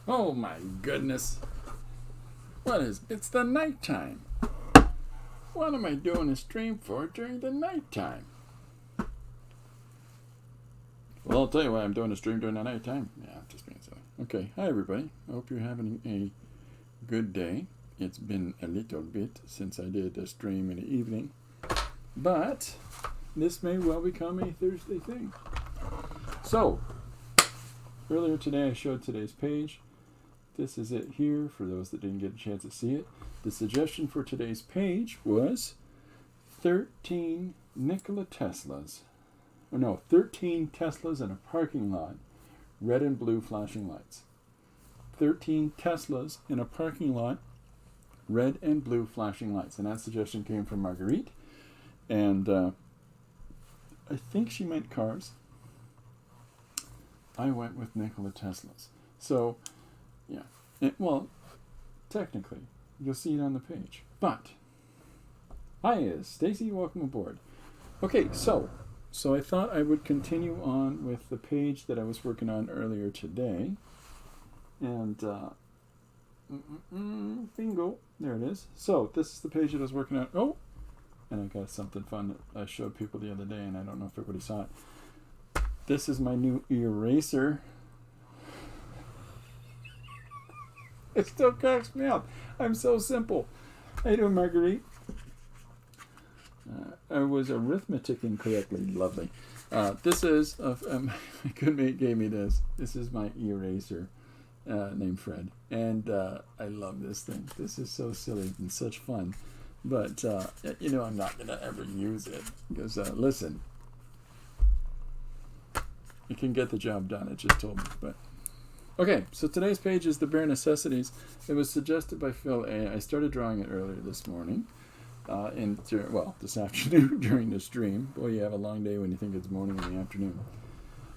Oh my goodness. It's the nighttime. What am I doing a stream for during the nighttime? Well, I'll tell you why I'm doing a stream during the nighttime. Yeah, just being silly. Okay, hi everybody. I hope you're having a good day. It's been a little bit since I did a stream in the evening, but this may well become a Thursday thing. So, earlier today I showed today's page. This is it here for those that didn't get a chance to see it. The suggestion for today's page was 13 Nikola Teslas. 13 Teslas in a parking lot, red and blue flashing lights. 13 Teslas in a parking lot, red and blue flashing lights. And that suggestion came from Marguerite. And I think she meant cars. I went with Nikola Teslas. So, yeah. Well, technically, you'll see it on the page. But, hi, Stacy. Welcome aboard. Okay, so I thought I would continue on with the page that I was working on earlier today. And, bingo. There it is. So, this is the page that I was working on. Oh! And I got something fun that I showed people the other day, and I don't know if everybody saw it. This is my new eraser. It still cracks me up. I'm so simple. How you doing, Marguerite? I was arithmeticing correctly. Lovely. This is, my good mate gave me this. This is my eraser named Fred. And I love this thing. This is so silly and such fun. But, I'm not going to ever use it. Because, listen, you can get the job done. It just told me. But okay, so today's page is the bare necessities. It was suggested by Phil A. I started drawing it earlier this morning. This afternoon during the stream. Boy, you have a long day when you think it's morning in the afternoon.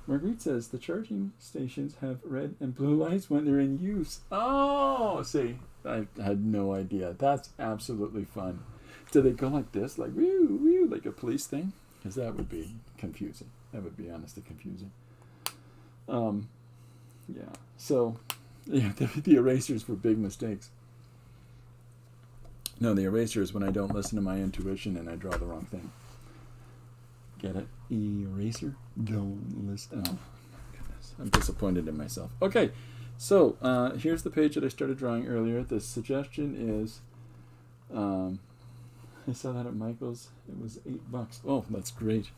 Marguerite says the charging stations have red and blue lights when they're in use. Oh, see, I had no idea. That's absolutely fun. Do they go like this, like woo, woo, like a police thing? Because that would be confusing. That would be honestly confusing. Yeah. So, yeah, the erasers were big mistakes. No, the eraser is when I don't listen to my intuition and I draw the wrong thing. Get it? Eraser? Don't listen. Oh, my goodness. I'm disappointed in myself. Okay, so here's the page that I started drawing earlier. The suggestion is, I saw that at Michael's. It was $8. Oh, that's great.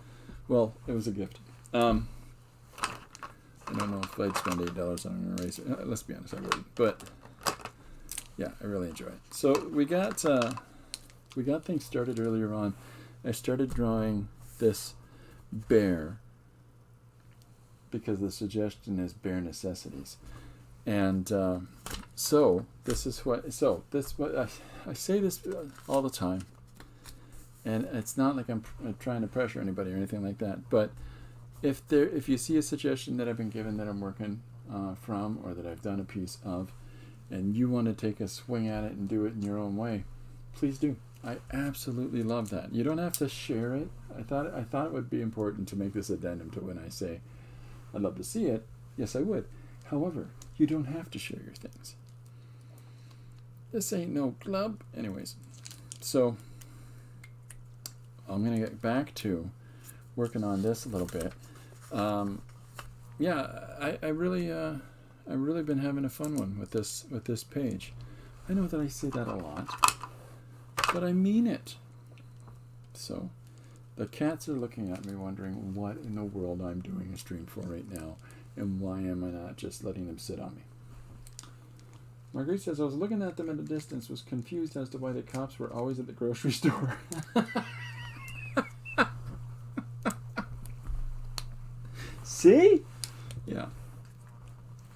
Well, it was a gift. I don't know if I'd spend $8 on an eraser. Let's be honest, I wouldn't. But yeah, I really enjoy it. So we got things started earlier on. I started drawing this bear because the suggestion is bare necessities, and so this is what. So this what I say this all the time, and it's not like I'm trying to pressure anybody or anything like that, but. If you see a suggestion that I've been given that I'm working from or that I've done a piece of, and you want to take a swing at it and do it in your own way, please do. I absolutely love that. You don't have to share it. I thought it would be important to make this addendum to when I say I'd love to see it. Yes, I would. However, you don't have to share your things. This ain't no club. Anyways, so I'm going to get back to working on this a little bit. I really been having a fun one with this page. I know that I say that a lot, but I mean it. So the cats are looking at me wondering what in the world I'm doing a stream for right now, and why am I not just letting them sit on me. Marguerite says, I was looking at them at a distance, was confused as to why the cops were always at the grocery store. See? Yeah.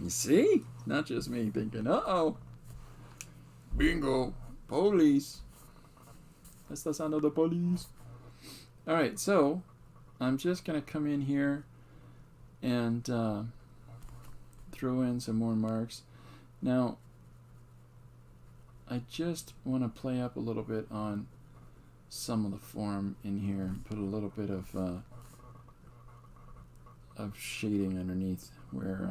You see? Not just me thinking, uh-oh. Bingo. Police. That's the sound of the police. Alright, so I'm just going to come in here and throw in some more marks. Now, I just want to play up a little bit on some of the form in here. Put a little bit of shading underneath where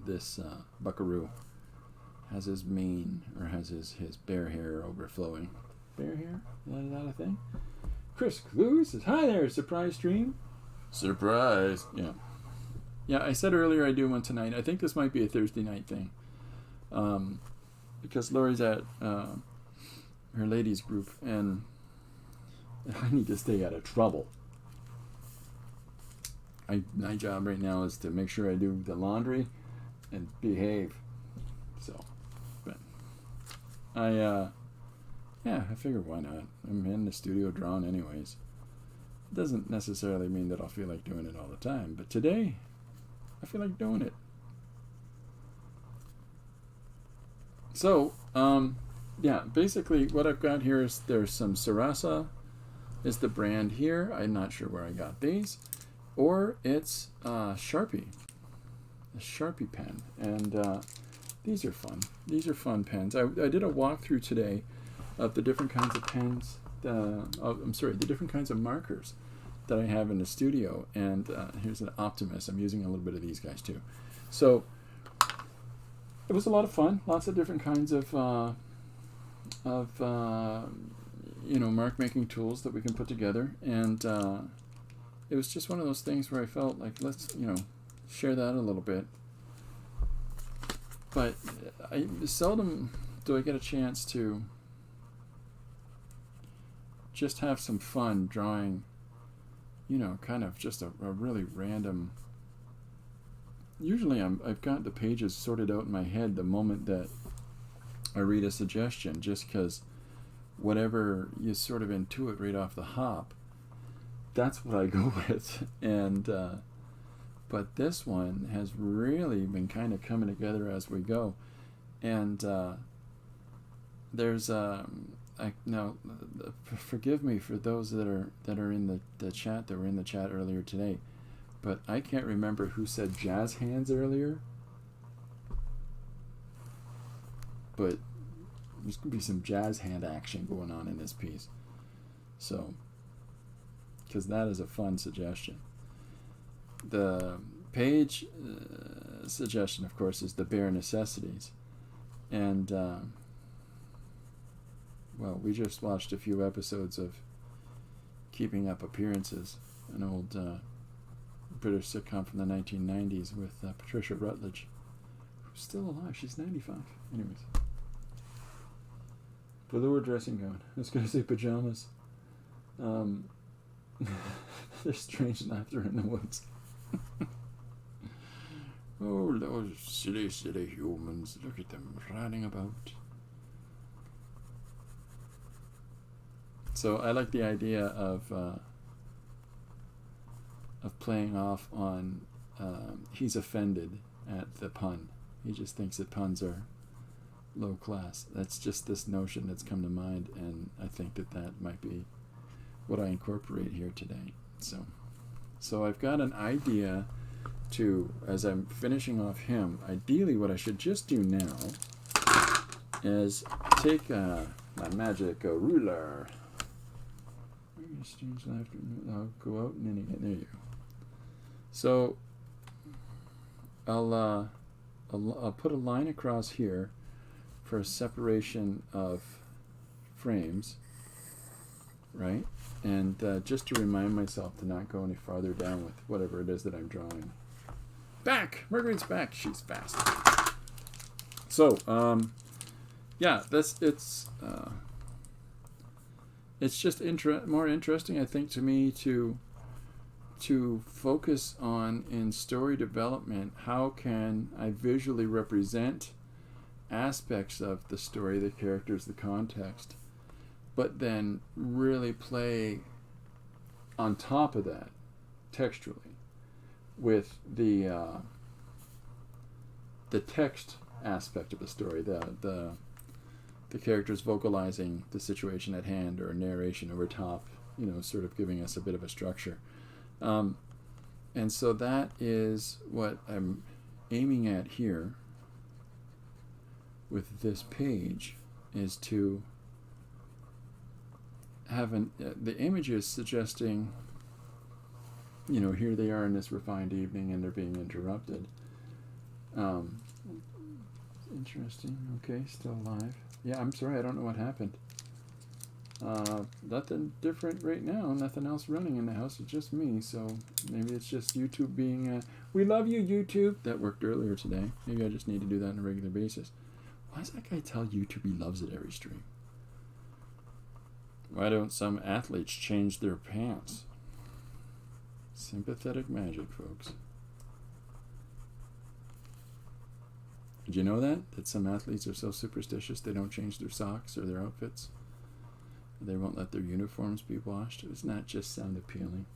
this buckaroo has his mane, or has his bear hair overflowing. Bear hair? Is that a thing? Chris Clue says, hi there, surprise stream. Surprise. Yeah. Yeah, I said earlier I do one tonight. I think this might be a Thursday night thing. Because Lori's at her ladies group, and I need to stay out of trouble. My job right now is to make sure I do the laundry and behave. So, but I figure why not? I'm in the studio drawing anyways. It doesn't necessarily mean that I'll feel like doing it all the time, but today I feel like doing it. So, basically what I've got here is there's some Sarasa is the brand here. I'm not sure where I got these. Or it's Sharpie. A Sharpie pen. And these are fun. These are fun pens. I did a walkthrough today of the different kinds of pens, the different kinds of markers that I have in the studio. And here's an Optimus. I'm using a little bit of these guys too. So it was a lot of fun. Lots of different kinds of mark making tools that we can put together. And it was just one of those things where I felt like, let's, share that a little bit. But I seldom do I get a chance to just have some fun drawing, kind of just a really random. Usually I've got the pages sorted out in my head the moment that I read a suggestion, just because whatever you sort of intuit right off the hop, that's what I go with. And but this one has really been kind of coming together as we go. And there's now forgive me for those that are in the chat, that were in the chat earlier today, but I can't remember who said jazz hands earlier. But there's going to be some jazz hand action going on in this piece. So, because that is a fun suggestion. The page suggestion, of course, is the bare necessities. And, we just watched a few episodes of Keeping Up Appearances, an old British sitcom from the 1990s with Patricia Rutledge, who's still alive. She's 95. Anyways. Velour dressing gown. I was going to say pajamas. There's strange laughter in the woods. Oh, those silly, silly humans. Look at them running about. So I like the idea of playing off on he's offended at the pun. He just thinks that puns are low class. That's just this notion that's come to mind, and I think that might be what I incorporate here today. So I've got an idea to, as I'm finishing off him, ideally what I should just do now is take my magic ruler. I'll go out and then there you go. So I'll put a line across here for a separation of frames, right? And just to remind myself to not go any farther down with whatever it is that I'm drawing. Back! Marguerite's back. She's fast. So, it's just more interesting, I think, to me to focus on, in story development, how can I visually represent aspects of the story, the characters, the context, but then really play on top of that textually with the text aspect of the story, the characters vocalizing the situation at hand, or narration over top, sort of giving us a bit of a structure. And so that is what I'm aiming at here with this page, is to have the image is suggesting, here they are in this refined evening and they're being interrupted. Interesting. Okay, still alive. Yeah, I'm sorry, I don't know what happened. Nothing different right now. Nothing else running in the house. It's just me. So maybe it's just YouTube being, we love you, YouTube. That worked earlier today. Maybe I just need to do that on a regular basis. Why does that guy tell YouTube he loves it every stream? Why don't some athletes change their pants? Sympathetic magic, folks. Did you know that? That some athletes are so superstitious they don't change their socks or their outfits? They won't let their uniforms be washed. Does not just sound appealing?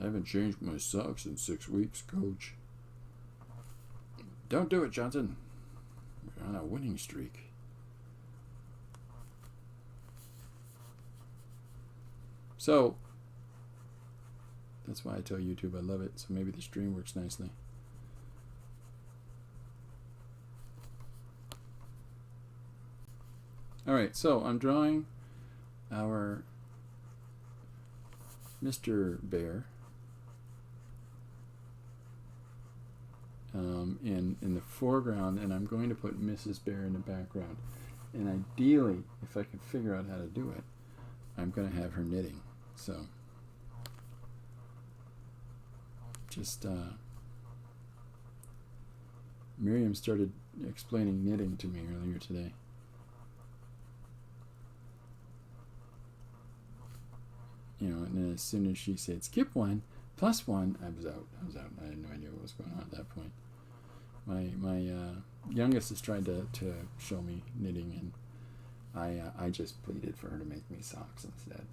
I haven't changed my socks in 6 weeks, coach. Don't do it, Johnson. We're on a winning streak. So, that's why I tell YouTube I love it. So maybe the stream works nicely. Alright, so I'm drawing our Mr. Bear in the foreground, and I'm going to put Mrs. Bear in the background. And ideally, if I can figure out how to do it, I'm going to have her knitting. So, just Miriam started explaining knitting to me earlier today. You know, and as soon as she said skip 1 plus 1, I was out. I had no idea what was going on at that point. My youngest has tried to show me knitting, and I just pleaded for her to make me socks instead.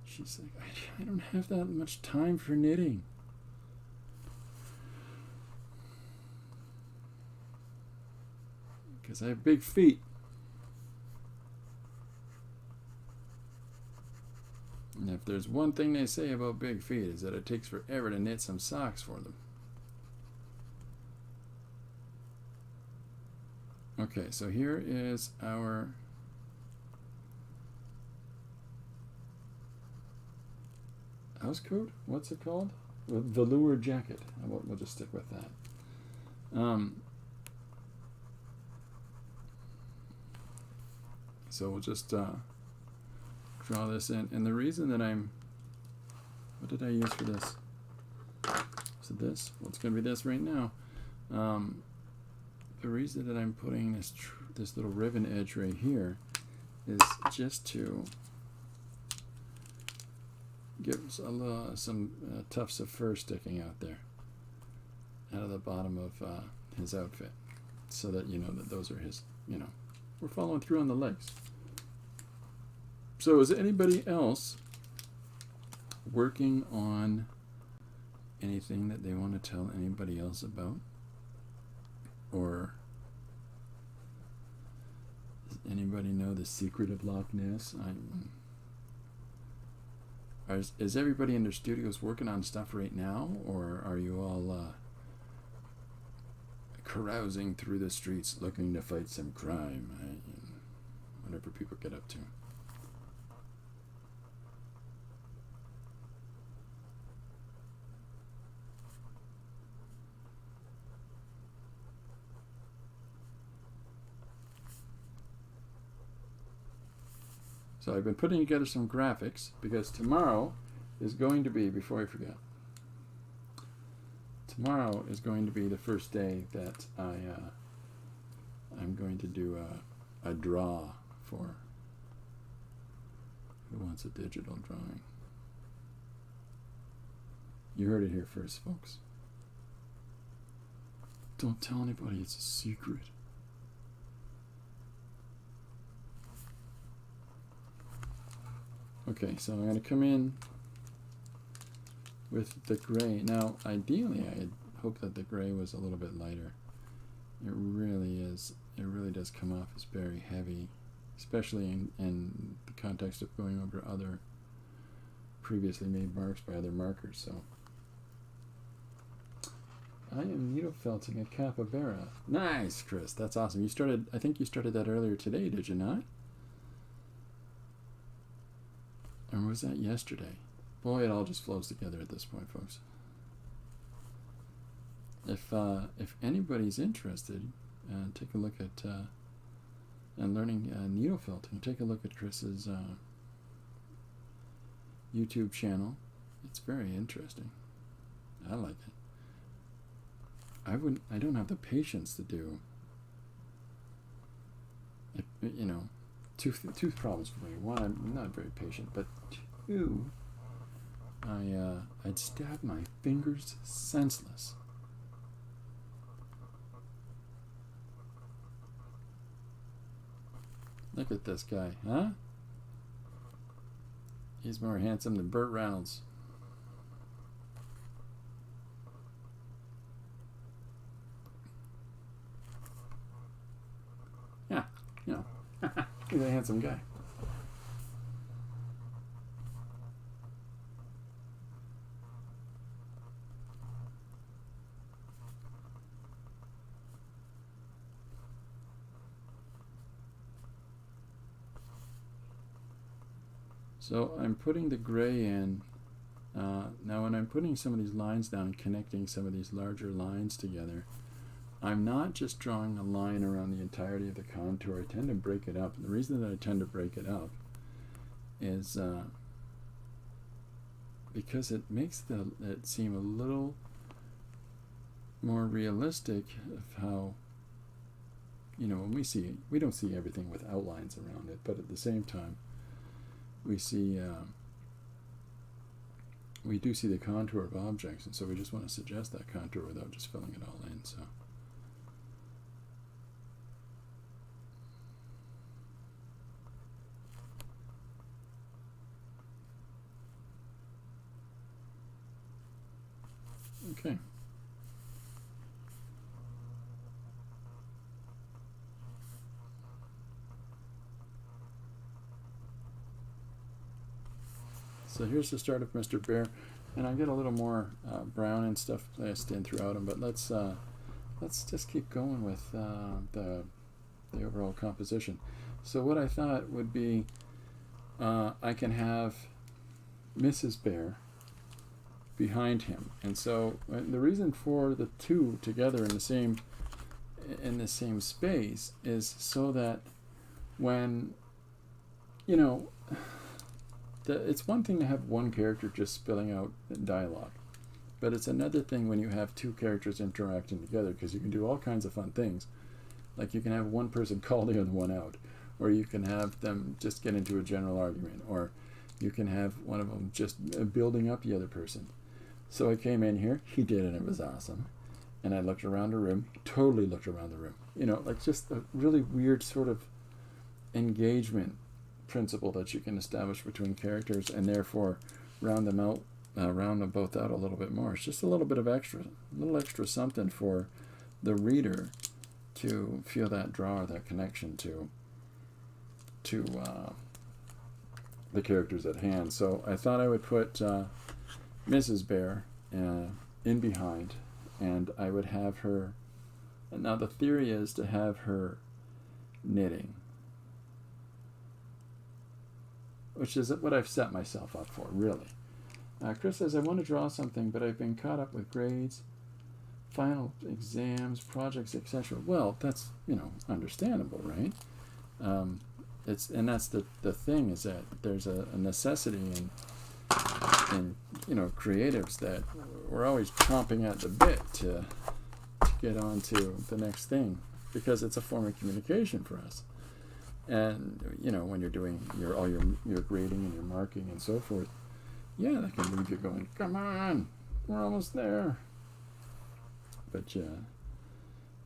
She's like, I don't have that much time for knitting. Because I have big feet. And if there's one thing they say about big feet is that it takes forever to knit some socks for them. Okay, so here is our house coat. What's it called? Velour jacket. We'll just stick with that. So we'll just draw this in. And the reason that what did I use for this? Is it this? Well, it's going to be this right now. The reason that I'm putting this little ribbon edge right here is just to give some tufts of fur sticking out there, out of the bottom of his outfit, so that you know that those are his, we're following through on the legs. So is anybody else working on anything that they want to tell anybody else about? Or does anybody know the secret of Loch Ness? Is everybody in their studios working on stuff right now, or are you all carousing through the streets looking to fight some crime? Whatever people get up to. So I've been putting together some graphics because tomorrow is going to be, before I forget, tomorrow is going to be the first day that I'm going to do a draw for Who Wants a Digital Drawing. You heard it here first, folks. Don't tell anybody, it's a secret. Okay, so I'm going to come in with the gray. Now, ideally, I had hoped that the gray was a little bit lighter. It really is. It really does come off as very heavy, especially in the context of going over other previously made marks by other markers. So, I am needle felting a capybara. Nice, Chris. That's awesome. I think you started that earlier today, did you not? Or was that yesterday? Boy, it all just flows together at this point, folks. If anybody's interested, take a look at and learning needle felting. Take a look at Chris's YouTube channel. It's very interesting. I like it. I don't have the patience to do. You know, two problems for me. One, I'm not very patient, but two, I'd stab my fingers senseless. Look at this guy, huh? He's more handsome than Burt Reynolds. Yeah, you know, he's a handsome guy. So I'm putting the gray in. Now when I'm putting some of these lines down and connecting some of these larger lines together, I'm not just drawing a line around the entirety of the contour. I tend to break it up. And the reason that I tend to break it up is because it makes it seem a little more realistic of how, you know, when we don't see everything with outlines around it, but at the same time, we do see the contour of objects, and so we just want to suggest that contour without just filling it all in. So okay. So here's the start of Mr. Bear, and I get a little more brown and stuff placed in throughout him. But let's just keep going with the overall composition. So what I thought would be, I can have Mrs. Bear behind him, and so the reason for the two together in the same space is so that when, you know. It's one thing to have one character just spilling out dialogue, but it's another thing when you have two characters interacting together, because you can do all kinds of fun things. Like you can have one person call the other one out, or you can have them just get into a general argument, or you can have one of them just building up the other person. So I came in here, he did, and it was awesome. And I looked around the room, he totally looked around the room. You know, like just a really weird sort of engagement principle that you can establish between characters, and therefore round them both out a little bit more. It's just a little bit of extra something for the reader to feel that draw or that connection to the characters at hand. So I thought I would put Mrs. Bear in behind, and I would have her. And now the theory is to have her knitting, which is what I've set myself up for, really. Chris says, I want to draw something, but I've been caught up with grades, final exams, projects, etc. Well, that's, you know, understandable, right? And that's the thing, is that there's a necessity in you know, creatives, that we're always chomping at the bit to get on to the next thing, because it's a form of communication for us. And you know, when you're doing your grading and your marking and so forth, yeah, that can leave you going, come on, we're almost there. But yeah,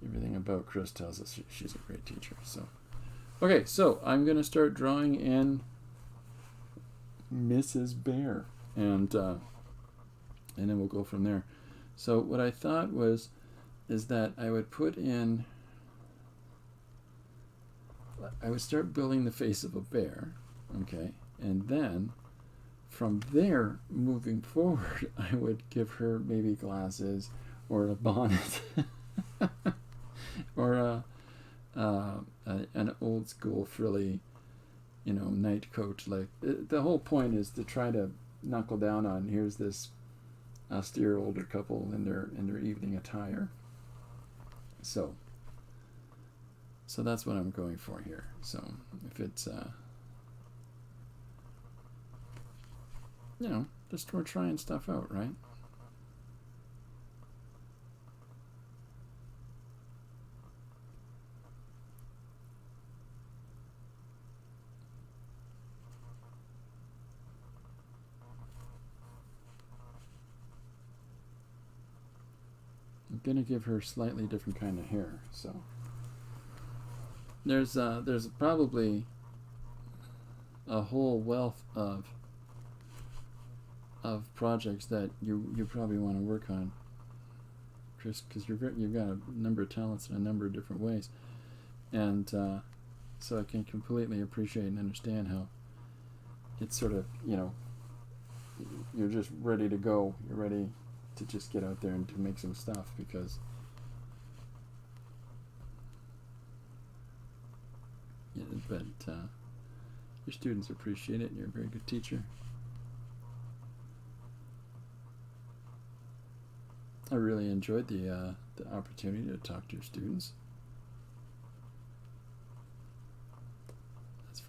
everything about Chris tells us she's a great teacher. So okay, so I'm going to start drawing in Mrs. Bear, and then we'll go from there. So what I thought is that I would start building the face of a bear, okay, and then from there, moving forward, I would give her maybe glasses or a bonnet or an old school frilly, you know, night coat. Like the whole point is to try to knuckle down on. Here's this austere older couple in their evening attire. So that's what I'm going for here. So if it's just we're trying stuff out, right? I'm gonna give her slightly different kind of hair, so there's probably a whole wealth of projects that you probably want to work on, Chris, because you've got a number of talents in a number of different ways, and so I can completely appreciate and understand how it's sort of you're just ready to go. You're ready to just get out there and to make some stuff because but your students appreciate it and you're a very good teacher. I really enjoyed the opportunity to talk to your students.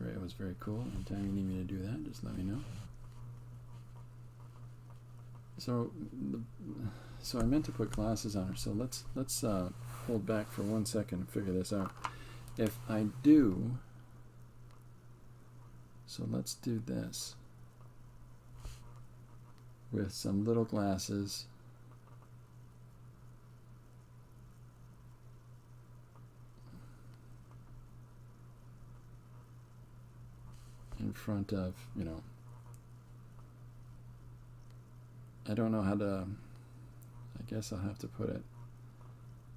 It was very cool. Anytime you need me to do that, just let me know. So I meant to put glasses on her. So let's hold back for 1 second and figure this out. If I do, so let's do this with some little glasses. In front of, I don't know how to, I guess I'll have to put it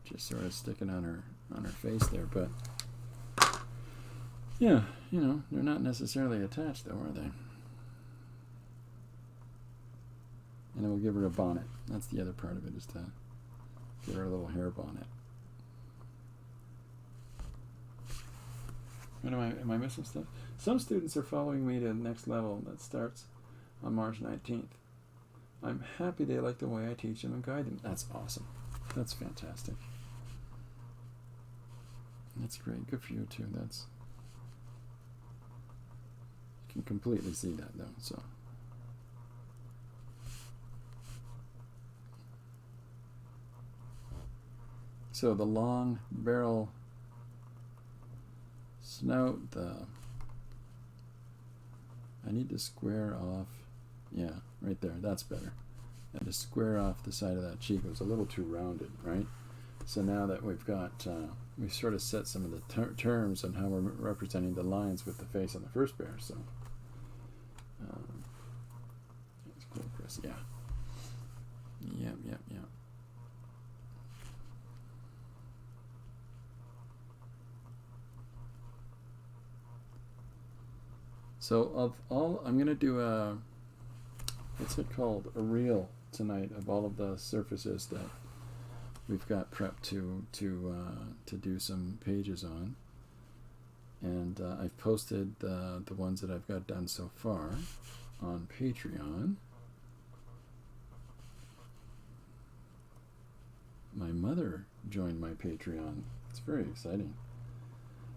just sort of sticking on her face there, but yeah, they're not necessarily attached though, are they? And it will give her a bonnet. That's the other part of it, is to give her a little hair bonnet. Am I missing stuff? Some students are following me to the next level that starts on March 19th. I'm happy they like the way I teach them and guide them. That's awesome. That's fantastic. That's great. Good for you too. You can completely see that though. So the long barrel snout, I need to square off, yeah, right there, that's better. And to square off the side of that cheek. It was a little too rounded, right? So now that we've got, we've sort of set some of the terms on how we're representing the lines with the face on the first pair, so. That's cool, Chris, yeah. Yep. So of all, I'm going to do a, what's it called, a reel tonight of all of the surfaces that we've got prepped to do some pages on. And I've posted the ones that I've got done so far on Patreon. My mother joined my Patreon. It's very exciting.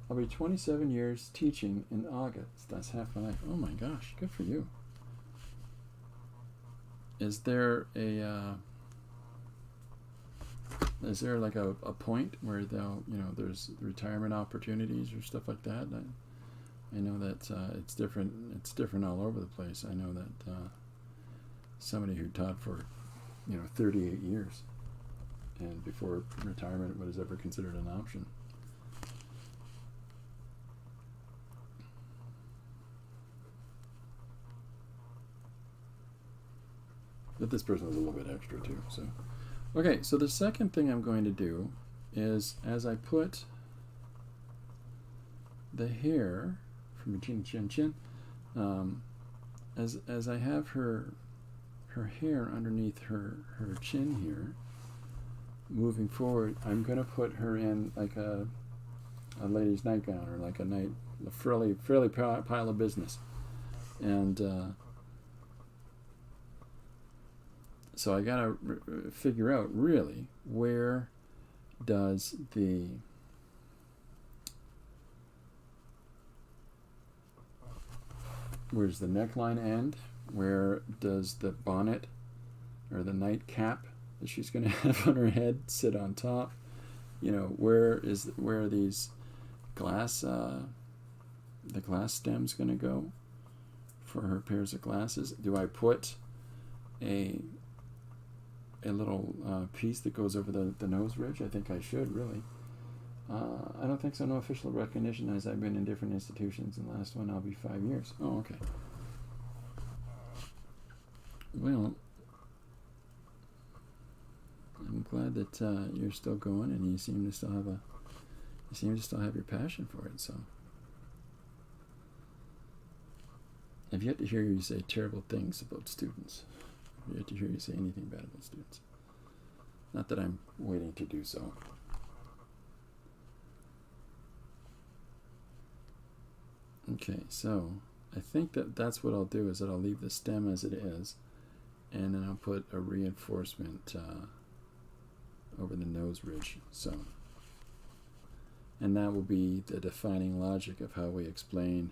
I'll be 27 years teaching in August. That's half my life. Oh my gosh, good for you. Is there like a point where there's retirement opportunities or stuff like that? I know that it's different all over the place. I know that somebody who taught for 38 years and before retirement was ever considered an option. But this person was a little bit extra too. So, okay. So the second thing I'm going to do is, as I put the hair from chin, as I have her hair underneath her chin here, moving forward, I'm going to put her in like a lady's nightgown or like a frilly pile of business, and So I gotta figure out really where's the neckline end? Where does the bonnet or the nightcap that she's going to have on her head sit on top? Where are these glass the glass stems going to go for her pairs of glasses? Do I put a little piece that goes over the nose ridge? I think I should, really. I don't think so. No official recognition, as I've been in different institutions. In the last one, I'll be 5 years. Oh, okay. Well, I'm glad that you're still going, and you seem to still have your passion for it. So, I've yet to hear you say terrible things about students. I've yet to hear you say anything bad about students. Not that I'm waiting to do so. Okay, so I think that's what I'll do, is that I'll leave the stem as it is, and then I'll put a reinforcement over the nose ridge. So, and that will be the defining logic of how we explain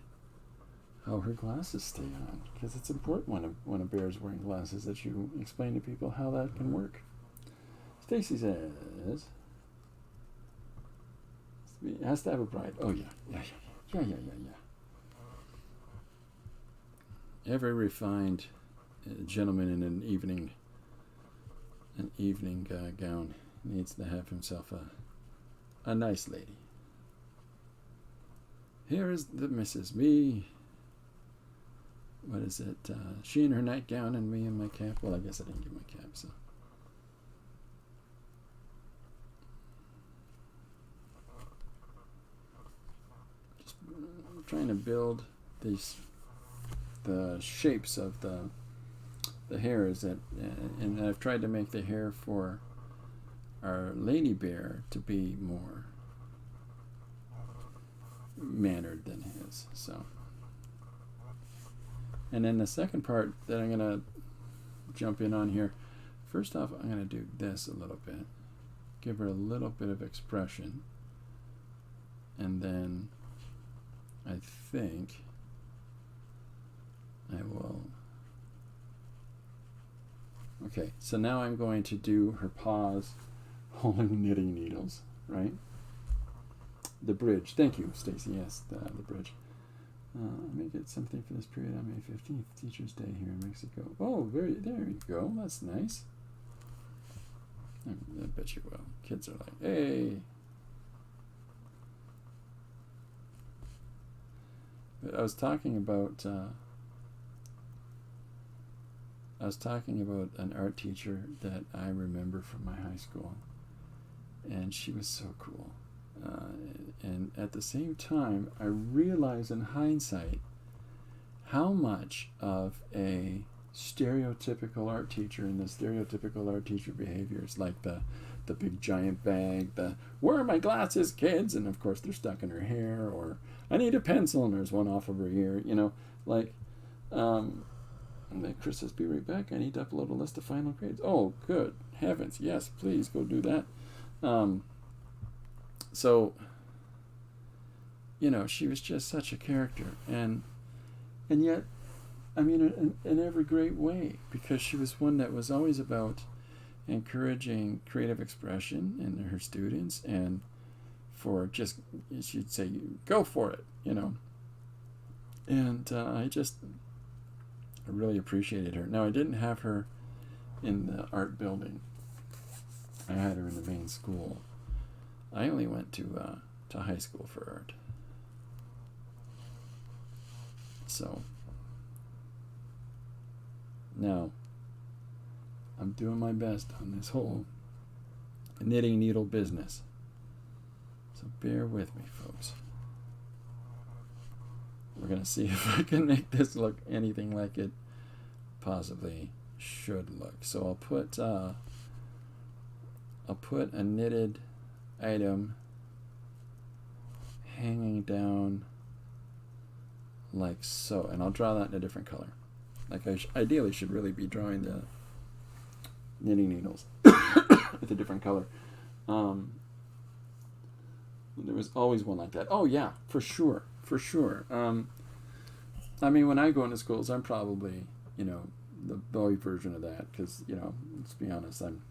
how her glasses stay on, because it's important when a bear's wearing glasses that you explain to people how that can work. Stacy says, it has to have a bride. Oh yeah. Every refined gentleman in an evening gown needs to have himself a nice lady. Here is the Mrs. Me. What is it? She in her nightgown and me in my cap. Well, I guess I didn't get my cap, so. Just trying to build the shapes of the hairs and I've tried to make the hair for our lady bear to be more mannered than his. So, and then the second part that I'm gonna jump in on here, first off, I'm gonna do this a little bit, give her a little bit of expression, and then I think I will. Okay, so now I'm going to do her paws holding knitting needles, right? The bridge. Thank you, Stacy. Yes, the bridge. I may get something for this period on May 15th, Teacher's Day here in Mexico. Oh, there you go. That's nice. I bet you will. Kids are like, hey. I was talking about an art teacher that I remember from my high school, and she was so cool. And at the same time, I realize in hindsight how much of a stereotypical art teacher and the stereotypical art teacher behaviors, like the big giant bag, the "where are my glasses, kids?" and of course they're stuck in her hair, or "I need a pencil" and there's one off of her ear, like. And then Chris says, "Be right back. I need to upload a list of final grades." Oh, good heavens! Yes, please go do that. So, she was just such a character, and yet, I mean, in every great way, because she was one that was always about encouraging creative expression in her students, and for just, she'd say, "Go for it," and I really appreciated her. Now, I didn't have her in the art building. I had her in the main school. I only went to high school for art. So, now, I'm doing my best on this whole knitting needle business. So bear with me, folks. We're going to see if I can make this look anything like it possibly should look. So I'll put a knitted item hanging down like so, and I'll draw that in a different color. Like I ideally should really be drawing knitting needles with a different color. There was always one like that. Oh yeah, for sure. I mean, when I go into schools, I'm probably, the boy version of that, because, let's be honest, I'm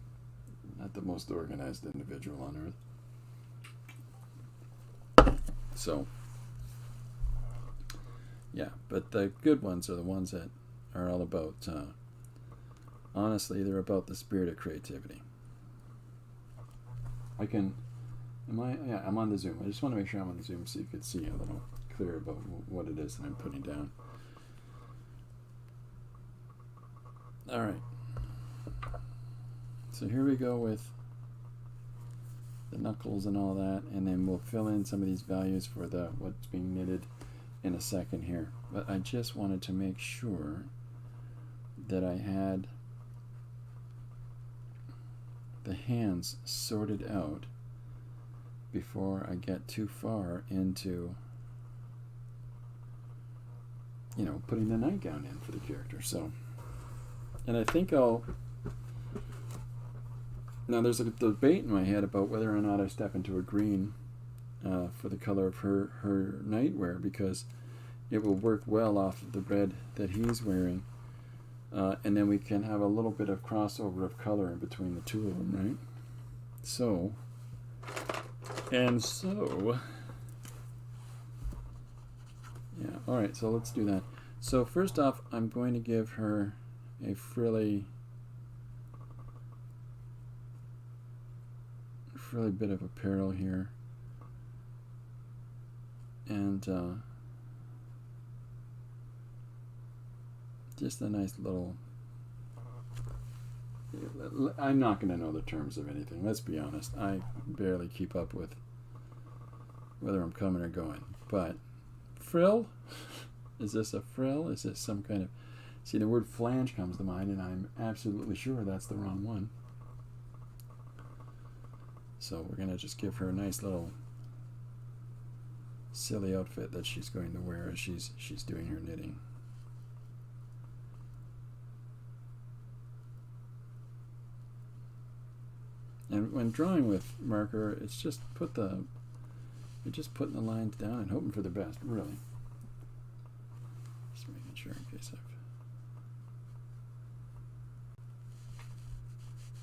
not the most organized individual on earth. So, yeah, but the good ones are the ones that are all about, honestly, they're about the spirit of creativity. I'm on the Zoom. I just want to make sure I'm on the Zoom so you can see a little clearer about what it is that I'm putting down. All right. So here we go with the knuckles and all that, and then we'll fill in some of these values for what's being knitted in a second here. But I just wanted to make sure that I had the hands sorted out before I get too far into, putting the nightgown in for the character. So, and I think now there's a debate in my head about whether or not I step into a green for the color of her nightwear, because it will work well off of the red that he's wearing, and then we can have a little bit of crossover of color in between the two of them, right? So, yeah, alright, so let's do that. So first off, I'm going to give her a frilly bit of apparel here, and just a nice little, I'm not going to know the terms of anything, let's be honest. I barely keep up with whether I'm coming or going. But frill? Is this a frill? Is this some kind of... See, the word flange comes to mind, and I'm absolutely sure that's the wrong one. So we're going to just give her a nice little silly outfit that she's going to wear as she's doing her knitting. And when drawing with marker, it's just you're just putting the lines down and hoping for the best, really. Just making sure in case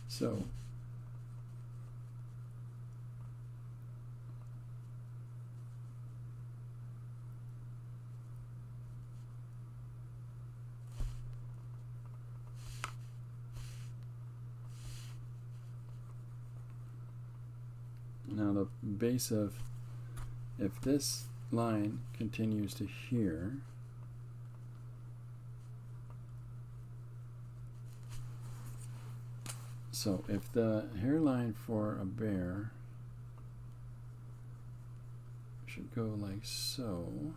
So, now the base of, if this line continues to here, so if the hairline for a bear should go like so,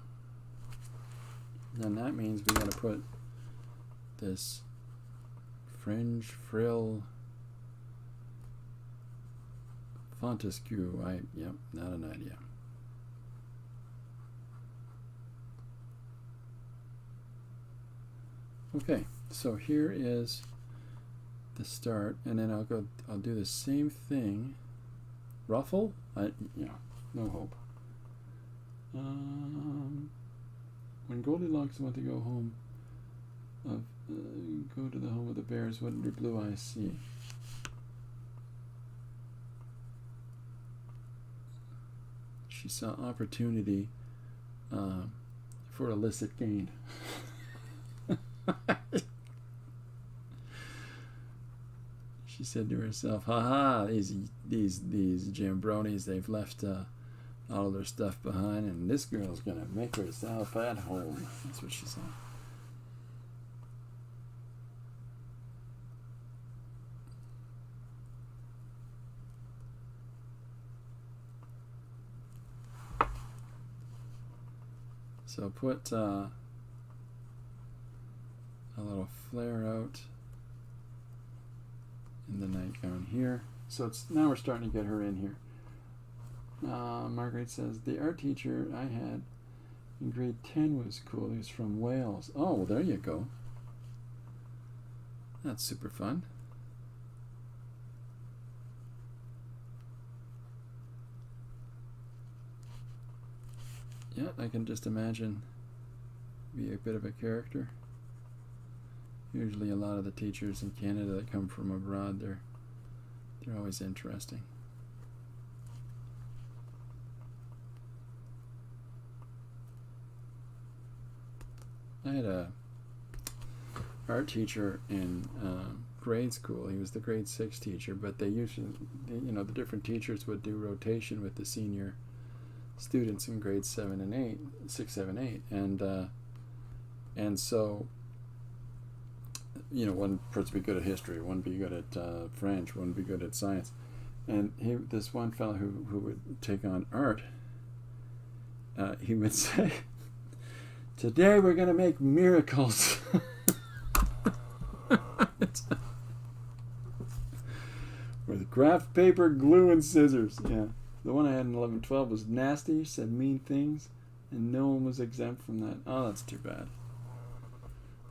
then that means we got to put this fringe frill Fontescue. Yep, not an idea. Okay, so here is the start, and then I'll do the same thing. Ruffle? No hope. When Goldilocks went to go home, go to the home of the bears, what did her blue eyes see? She saw opportunity for illicit gain. She said to herself, "Ha these jambronis, they've left all of their stuff behind, and this girl's gonna make herself at home." That's what she said. So put a little flare out in the nightgown here. So now we're starting to get her in here. Margaret says, the art teacher I had in grade 10 was cool. He was from Wales. Oh, well, there you go. That's super fun. yeah, I can just imagine be a bit of a character. Usually a lot of the teachers in Canada that come from abroad, they're always interesting. I had a art teacher in grade school. He was the grade 6 teacher, but they usually, the different teachers would do rotation with the senior students in grades 7 and 8, 6, 7, 8, and so, one person would be good at history, one would be good at French, one would be good at science, and this one fellow who would take on art, he would say, "Today we're going to make miracles." With graph paper, glue, and scissors. Yeah. The one I had in 11-12 was nasty, said mean things, and no one was exempt from that. Oh, that's too bad.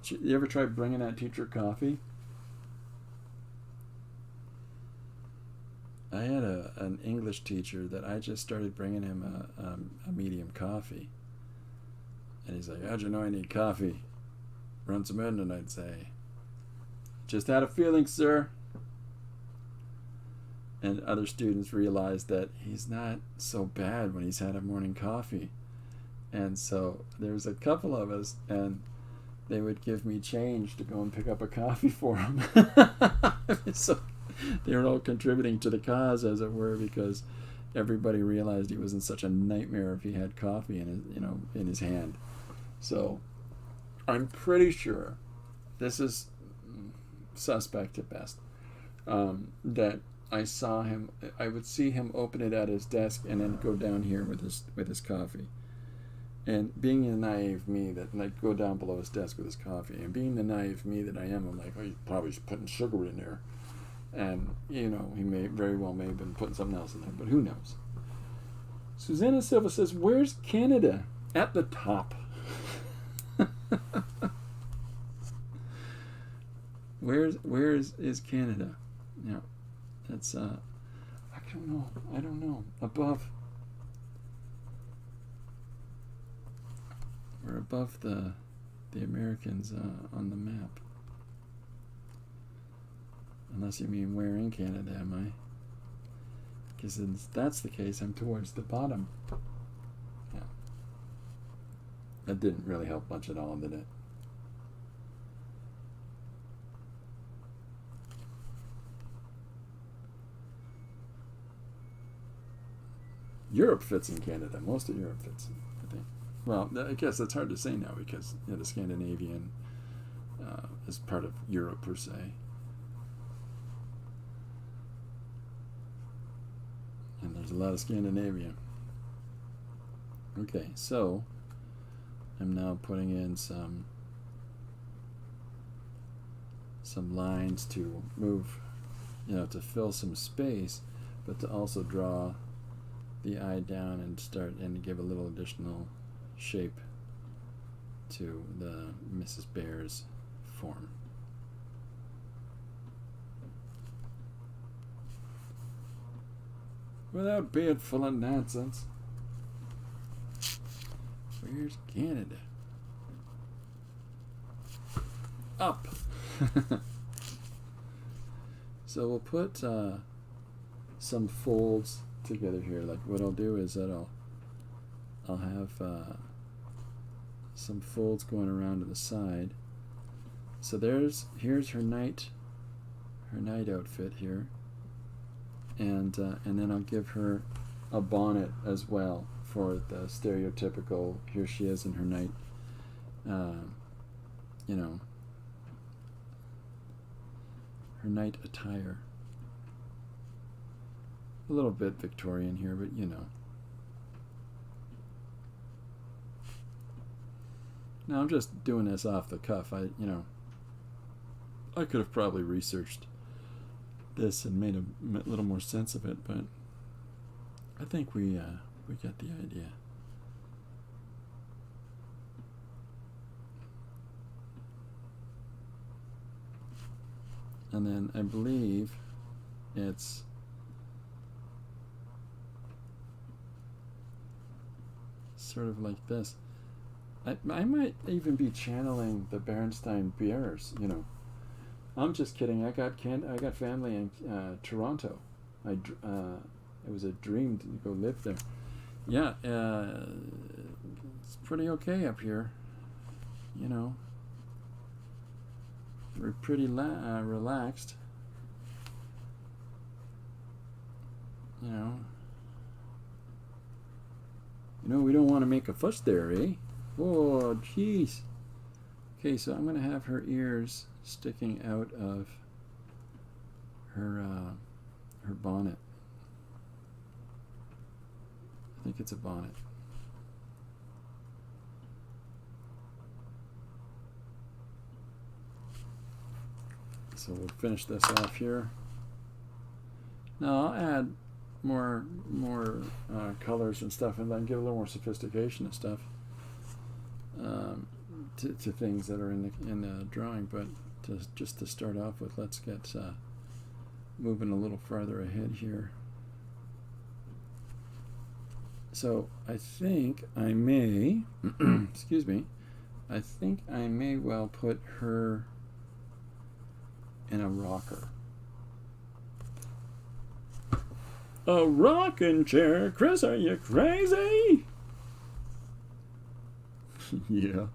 You ever try bringing that teacher coffee? I had an English teacher that I just started bringing him a medium coffee. And he's like, "How'd you know I need coffee? Run some in," and I'd say, "Just had a feeling, sir." And other students realized that he's not so bad when he's had a morning coffee. And so there was a couple of us, and they would give me change to go and pick up a coffee for him. So they were all contributing to the cause, as it were, because everybody realized he wasn't such a nightmare if he had coffee in his hand. So I'm pretty sure, this is suspect at best, that I would see him open it at his desk and then go down here with his coffee. And being the naive me that, like, go down below his desk with his coffee, and being the naive me that I am, I'm like, "Oh, he's probably putting sugar in there." And, he very well may have been putting something else in there, but who knows? Susanna Silva says, "Where's Canada?" At the top. Where is Canada? Yeah. That's I don't know. Above. We're above the Americans on the map. Unless you mean where in Canada am I? Because if that's the case, I'm towards the bottom. Yeah. That didn't really help much at all, did it? Europe fits in Canada. Most of Europe fits in, I think. Well, I guess that's hard to say now because the Scandinavian is part of Europe per se. And there's a lot of Scandinavia. Okay, so I'm now putting in some lines to move, to fill some space, but to also draw the eye down and give a little additional shape to the Mrs. Bear's form. Without being full of nonsense. Where's Canada? Up. So we'll put some folds together here. Like what I'll do is that I'll have some folds going around to the side. So here's her night outfit here, and then I'll give her a bonnet as well for the stereotypical. Here she is in her night, her night attire. A little bit Victorian here, but Now I'm just doing this off the cuff. I could have probably researched this and made a little more sense of it, but I think we got the idea. And then I believe it's sort of like this. I might even be channeling the Berenstain Bears, you know. I'm just kidding. I got family in Toronto. It was a dream to go live there. Yeah, it's pretty okay up here, you know. We're pretty relaxed, you know. We don't want to make a fuss there, eh? Oh, jeez. Okay, so I'm going to have her ears sticking out of her bonnet. I think it's a bonnet. So we'll finish this off here. Now I'll add more colors and stuff, and then give a little more sophistication and stuff to things that are in the drawing. But just to start off with, let's get moving a little farther ahead here. So I think I may, excuse me, I think I may well put her in a rocker. A rocking chair? Chris, are you crazy? Yeah.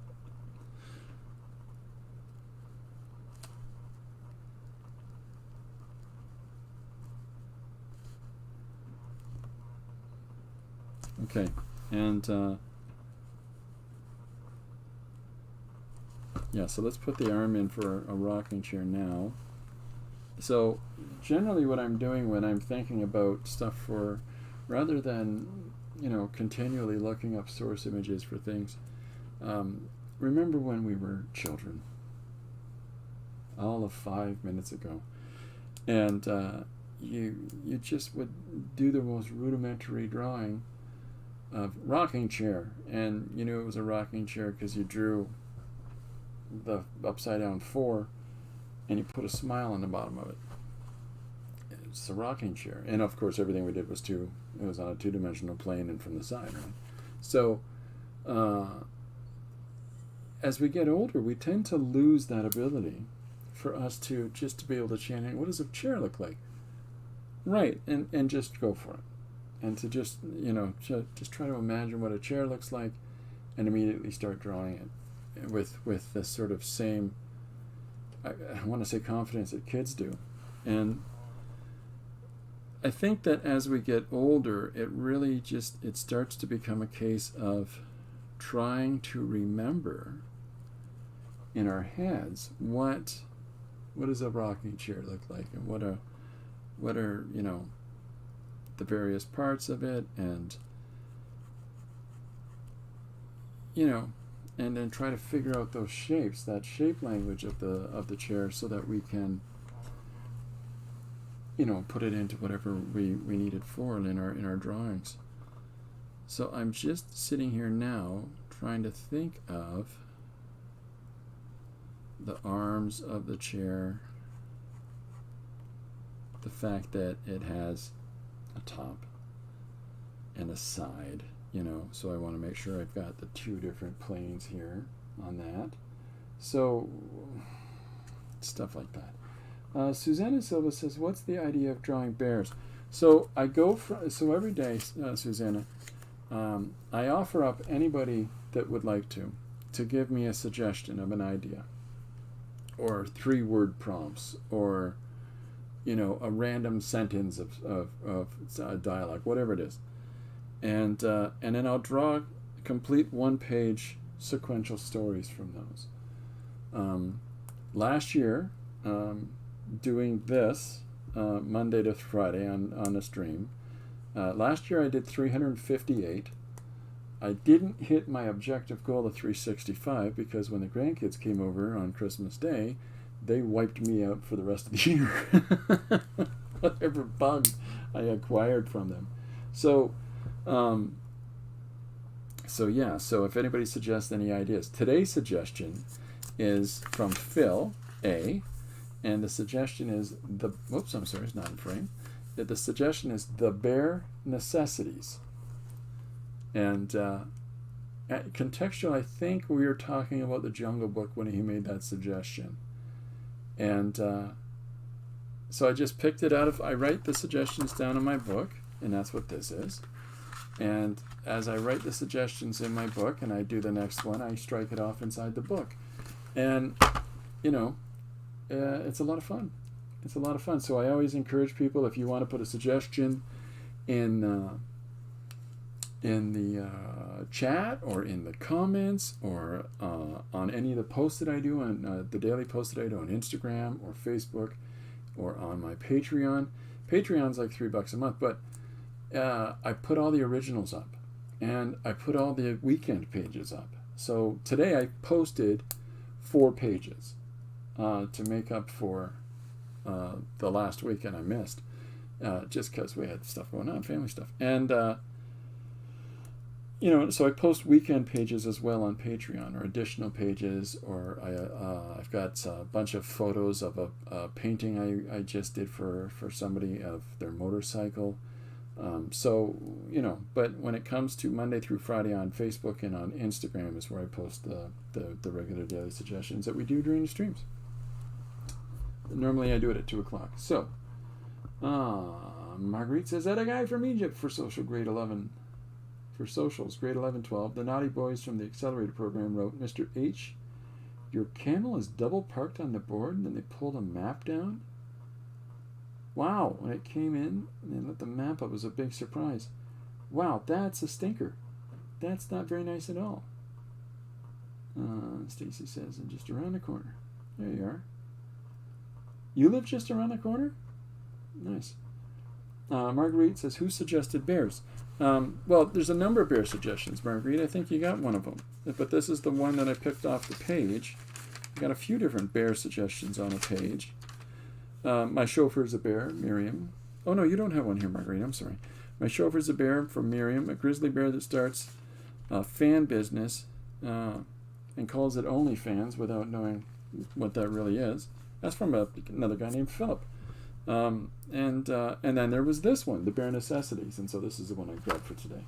Okay, and yeah, so let's put the arm in for a rocking chair now. So generally what I'm doing when I'm thinking about stuff for, rather than, continually looking up source images for things, remember when we were children, all of 5 minutes ago, and you just would do the most rudimentary drawing of rocking chair, and you knew it was a rocking chair because you drew the upside down 4 and you put a smile on the bottom of it. It's a rocking chair, and of course everything we did was it was on a 2-dimensional plane and from the side, right? So as we get older, we tend to lose that ability for us to be able to channel, what does a chair look like? Right, and just go for it. And to just try to imagine what a chair looks like and immediately start drawing it with this sort of same, I want to say, confidence that kids do. And I think that as we get older, it really it starts to become a case of trying to remember in our heads what does a rocking chair look like, and what are the various parts of it, and and then try to figure out those shapes, that shape language of the chair, so that we can put it into whatever we need it for in our drawings. So I'm just sitting here now trying to think of the arms of the chair, the fact that it has a top and a side, so I want to make sure I've got the 2 different planes here on that. So stuff like that. Susanna Silva says, what's the idea of drawing bears? So I go so every day, Susanna, I offer up anybody that would like to give me a suggestion of an idea, or 3-word prompts, or a random sentence of dialogue, whatever it is, and then I'll draw complete 1-page sequential stories from those. Last year, doing this Monday to Friday on a stream, last year I did 358. I didn't hit my objective goal of 365 because when the grandkids came over on Christmas Day, they wiped me out for the rest of the year. Whatever bug I acquired from them. So if anybody suggests any ideas, today's suggestion is from Phil A, and the suggestion is it's not in frame. The suggestion is the bare necessities, and Contextual, I think we were talking about the Jungle Book when he made that suggestion. And so I just picked it out of, I write the suggestions down in my book, and that's what this is. And as I write the suggestions in my book and I do the next one, I strike it off inside the book. And, you know, it's a lot of fun. It's a lot of fun. So I always encourage people, if you want to put a suggestion in the chat or in the comments or on any of the posts that I do, on the daily posts that I do on Instagram or Facebook or on my Patreon. Patreon's like $3 a month, but I put all the originals up and I put all the weekend pages up. So today I posted 4 pages to make up for the last weekend I missed, just because we had stuff going on, family stuff. And you know, so I post weekend pages as well on Patreon, or additional pages, or I've got a bunch of photos of a painting I just did for somebody of their motorcycle. So, you know, but when it comes to Monday through Friday on Facebook and on Instagram is where I post the regular daily suggestions that we do during the streams. Normally I do it at 2 o'clock. So, Marguerite says, that a guy from Egypt for social grade 11. For socials, grade 11-12, the naughty boys from the accelerator program wrote, Mr. H, your camel is double parked on the board, and then they pulled a map down? Wow, when it came in, and they let the map up, it was a big surprise. Wow, that's a stinker. That's not very nice at all. Stacy says, and just around the corner. There you are. You live just around the corner? Nice. Marguerite says, who suggested bears? Well, there's a number of bear suggestions, Marguerite. I think you got one of them. But this is the one that I picked off the page. I got a few different bear suggestions on a page. My chauffeur's a bear, Miriam. Oh, no, you don't have one here, Marguerite. I'm sorry. My chauffeur's a bear from Miriam, a grizzly bear that starts a fan business and calls it OnlyFans without knowing what that really is. That's from another guy named Philip. And then there was this one, the Bare Necessities, and so this is the one I grabbed for today.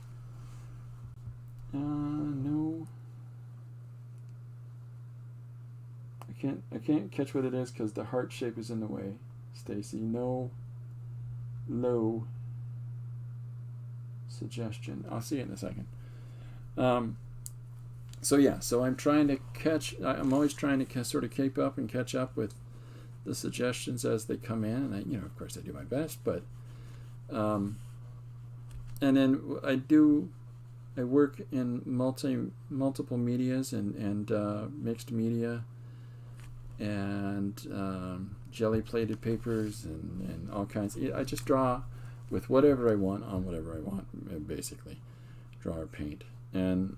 No, I can't catch what it is because the heart shape is in the way. Stacy, no low suggestion. I'll see it in a second. So yeah, so I'm trying to I'm always trying to sort of keep up and catch up with the suggestions as they come in, and I, you know, of course I do my best, but and then I work in multiple medias and mixed media and jelly plated papers and all kinds. I just draw with whatever I want on whatever I want, basically draw or paint. And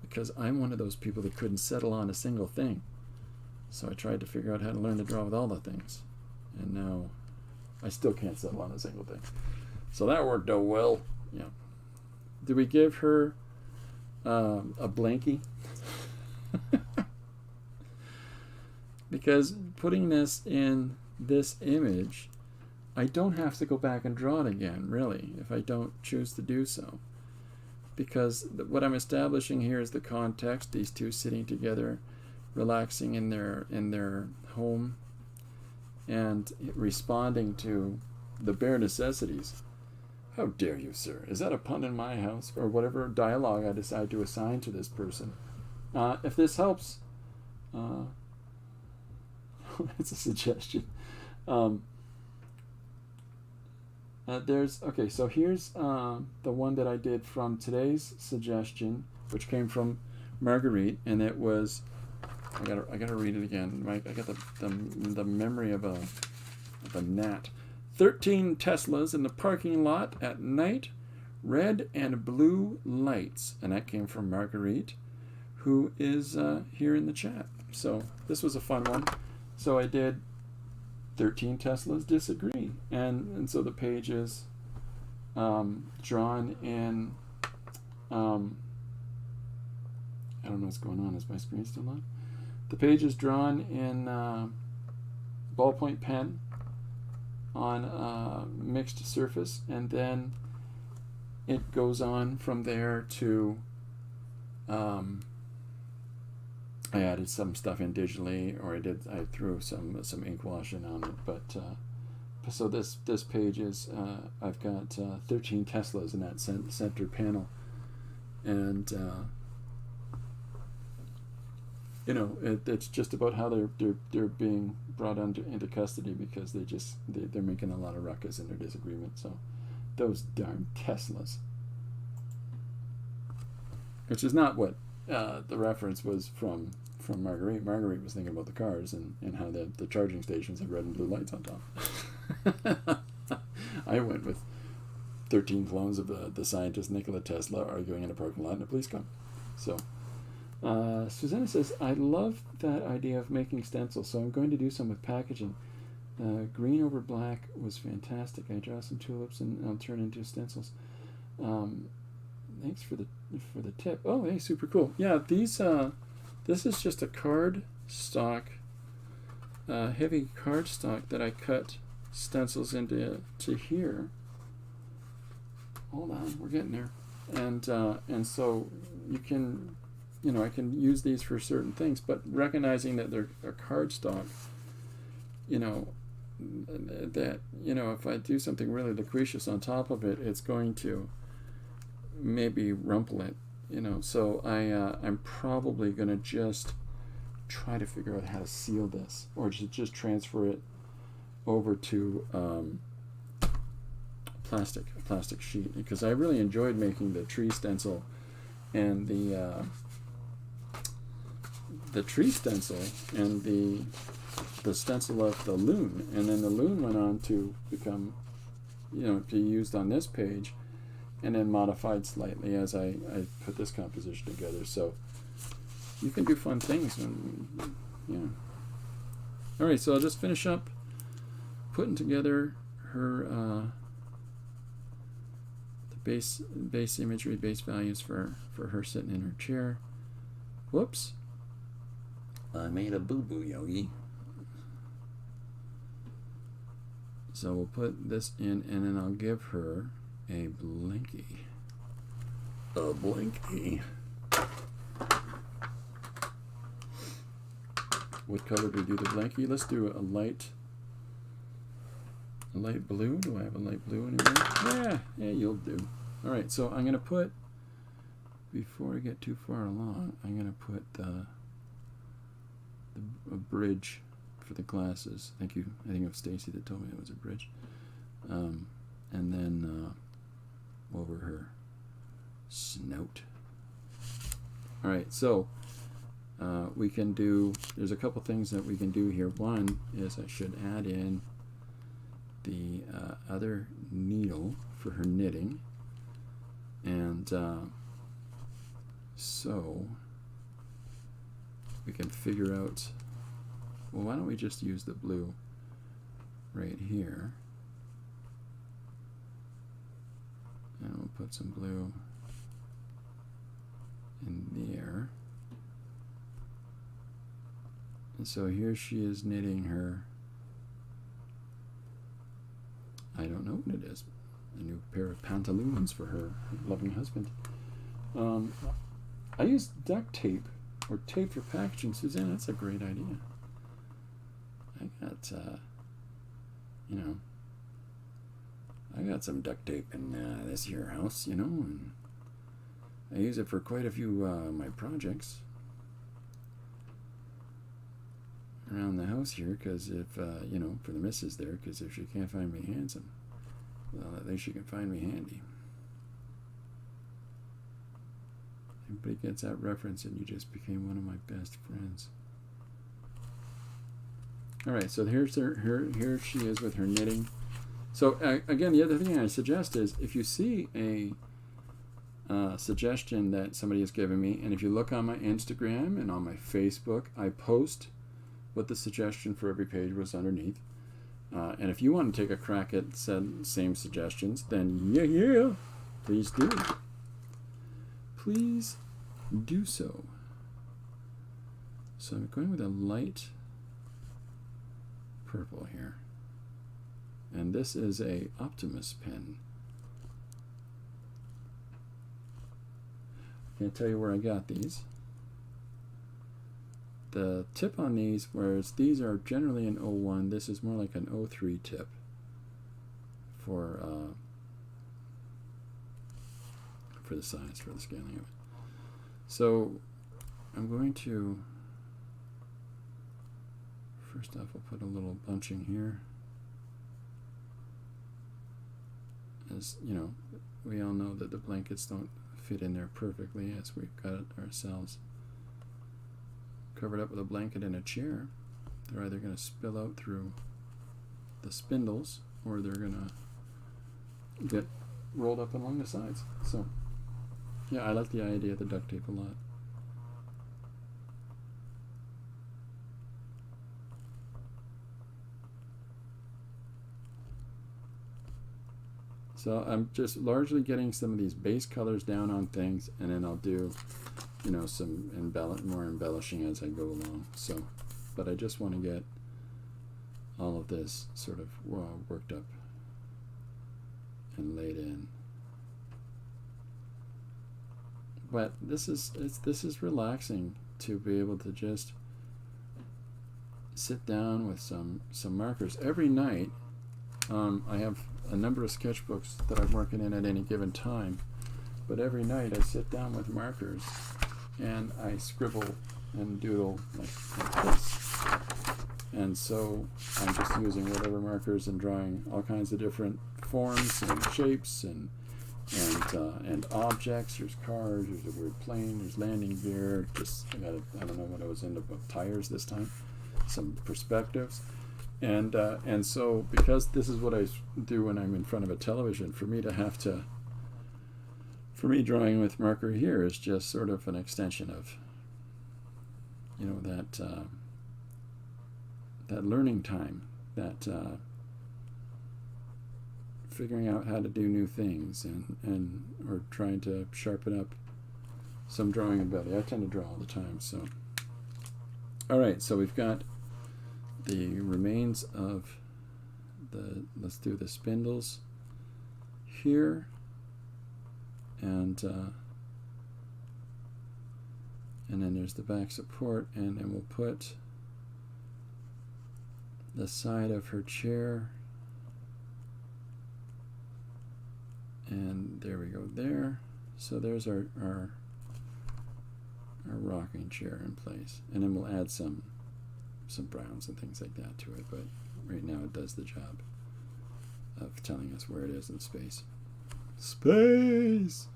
because I'm one of those people that couldn't settle on a single thing, so I tried to figure out how to learn to draw with all the things, and now I still can't settle on a single thing. So that worked out well. Yeah. Did we give her a blankie? Because putting this in this image, I don't have to go back and draw it again, really, if I don't choose to do so. Because what I'm establishing here is the context, these two sitting together, relaxing in their home and responding to the bare necessities. How dare you, sir? Is that a pun in my house? Or whatever dialogue I decide to assign to this person. If this helps, it's a suggestion. Okay, so here's the one that I did from today's suggestion, which came from Marguerite, and it was, I gotta read it again. I got the memory of a gnat. 13 Teslas in the parking lot at night, red and blue lights, and that came from Marguerite, who is here in the chat. So this was a fun one. So I did 13 Teslas disagree, and so the page is drawn in. I don't know what's going on. Is my screen still on? The page is drawn in ballpoint pen on a mixed surface, and then it goes on from there to I added some stuff in digitally, or I threw some ink wash in on it. But so this page is I've got 13 Teslas in that center panel, and it's just about how they're being brought into custody because they're making a lot of ruckus in their disagreement. So those darn Teslas, which is not what the reference was from Marguerite. Marguerite was thinking about the cars and how the charging stations have red and blue lights on top. I went with 13 clones of the scientist Nikola Tesla arguing in a parking lot in a police car. So Susanna says, I love that idea of making stencils, so I'm going to do some with packaging. Green over black was fantastic. I draw some tulips and I'll turn into stencils. Thanks for the tip. Oh, hey, super cool. Yeah, these this is just a card stock, heavy card stock that I cut stencils into here. Hold on, we're getting there. And so you can, I can use these for certain things, but recognizing that they're a card stock, that if I do something really loquacious on top of it, it's going to maybe rumple it, so I'm probably going to just try to figure out how to seal this, or just transfer it over to a plastic sheet, because I really enjoyed making the tree stencil and the tree stencil and the stencil of the loon, and then the loon went on to become to be used on this page, and then modified slightly as I put this composition together. So you can do fun things all right, so I'll just finish up putting together her the base imagery, base values for her sitting in her chair. Whoops, I made a boo-boo, Yogi. So we'll put this in, and then I'll give her a blinky. A blinky. What color do we do the blinky? Let's do a light blue. Do I have a light blue anywhere? Yeah, you'll do. All right, so I'm going to put, before I get too far along, I'm going to put a bridge for the glasses. Thank you. I think it was Stacy that told me it was a bridge. And then over her snout. All right, so we can do, there's a couple things that we can do here. One is I should add in the other needle for her knitting, and so we can figure out, well, why don't we just use the blue right here, and we'll put some blue in there. And so here she is knitting her, I don't know what it is, a new pair of pantaloons for her loving husband. I used duct tape, or tape for packaging. Suzanne, that's a great idea. I got, I got some duct tape in this here house, and I use it for quite a few of my projects around the house here, because if, for the missus there, because if she can't find me handsome, well, at least she can find me handy. Everybody gets that reference, and you just became one of my best friends. All right, so here she is with her knitting. So again, the other thing I suggest is, if you see a suggestion that somebody has given me, and if you look on my Instagram and on my Facebook, I post what the suggestion for every page was underneath. And if you want to take a crack at same suggestions, then yeah, please do. Please do so. So I'm going with a light purple here. And this is a Optimus pen. Can't tell you where I got these. The tip on these, whereas these are generally an 01, this is more like an 03 tip for the size, for the scaling of it. So I'm going to, first off, I'll put a little bunching here. As you know, we all know that the blankets don't fit in there perfectly, as we've got ourselves covered up with a blanket and a chair. They're either going to spill out through the spindles, or they're going to get rolled up along the sides. So yeah, I like the idea of the duct tape a lot. So I'm just largely getting some of these base colors down on things, and then I'll do, you know, some more embellishing as I go along. So, but I just want to get all of this sort of worked up and laid in. But this is relaxing to be able to just sit down with some markers every night. I have a number of sketchbooks that I'm working in at any given time, but every night I sit down with markers and I scribble and doodle like this. And so I'm just using whatever markers and drawing all kinds of different forms and shapes and objects. There's cars, there's a weird plane, there's landing gear, just I don't know what I was into, but tires this time, some perspectives. And so because this is what I do when I'm in front of a television, for me drawing with marker here is just sort of an extension of, you know, that learning time, that figuring out how to do new things or trying to sharpen up some drawing ability. I tend to draw all the time. So all right, so we've got the remains of let's do the spindles here, and then there's the back support, and then we'll put the side of her chair, and there we go there. So there's our rocking chair in place, and then we'll add some browns and things like that to it, but right now it does the job of telling us where it is in space. Space!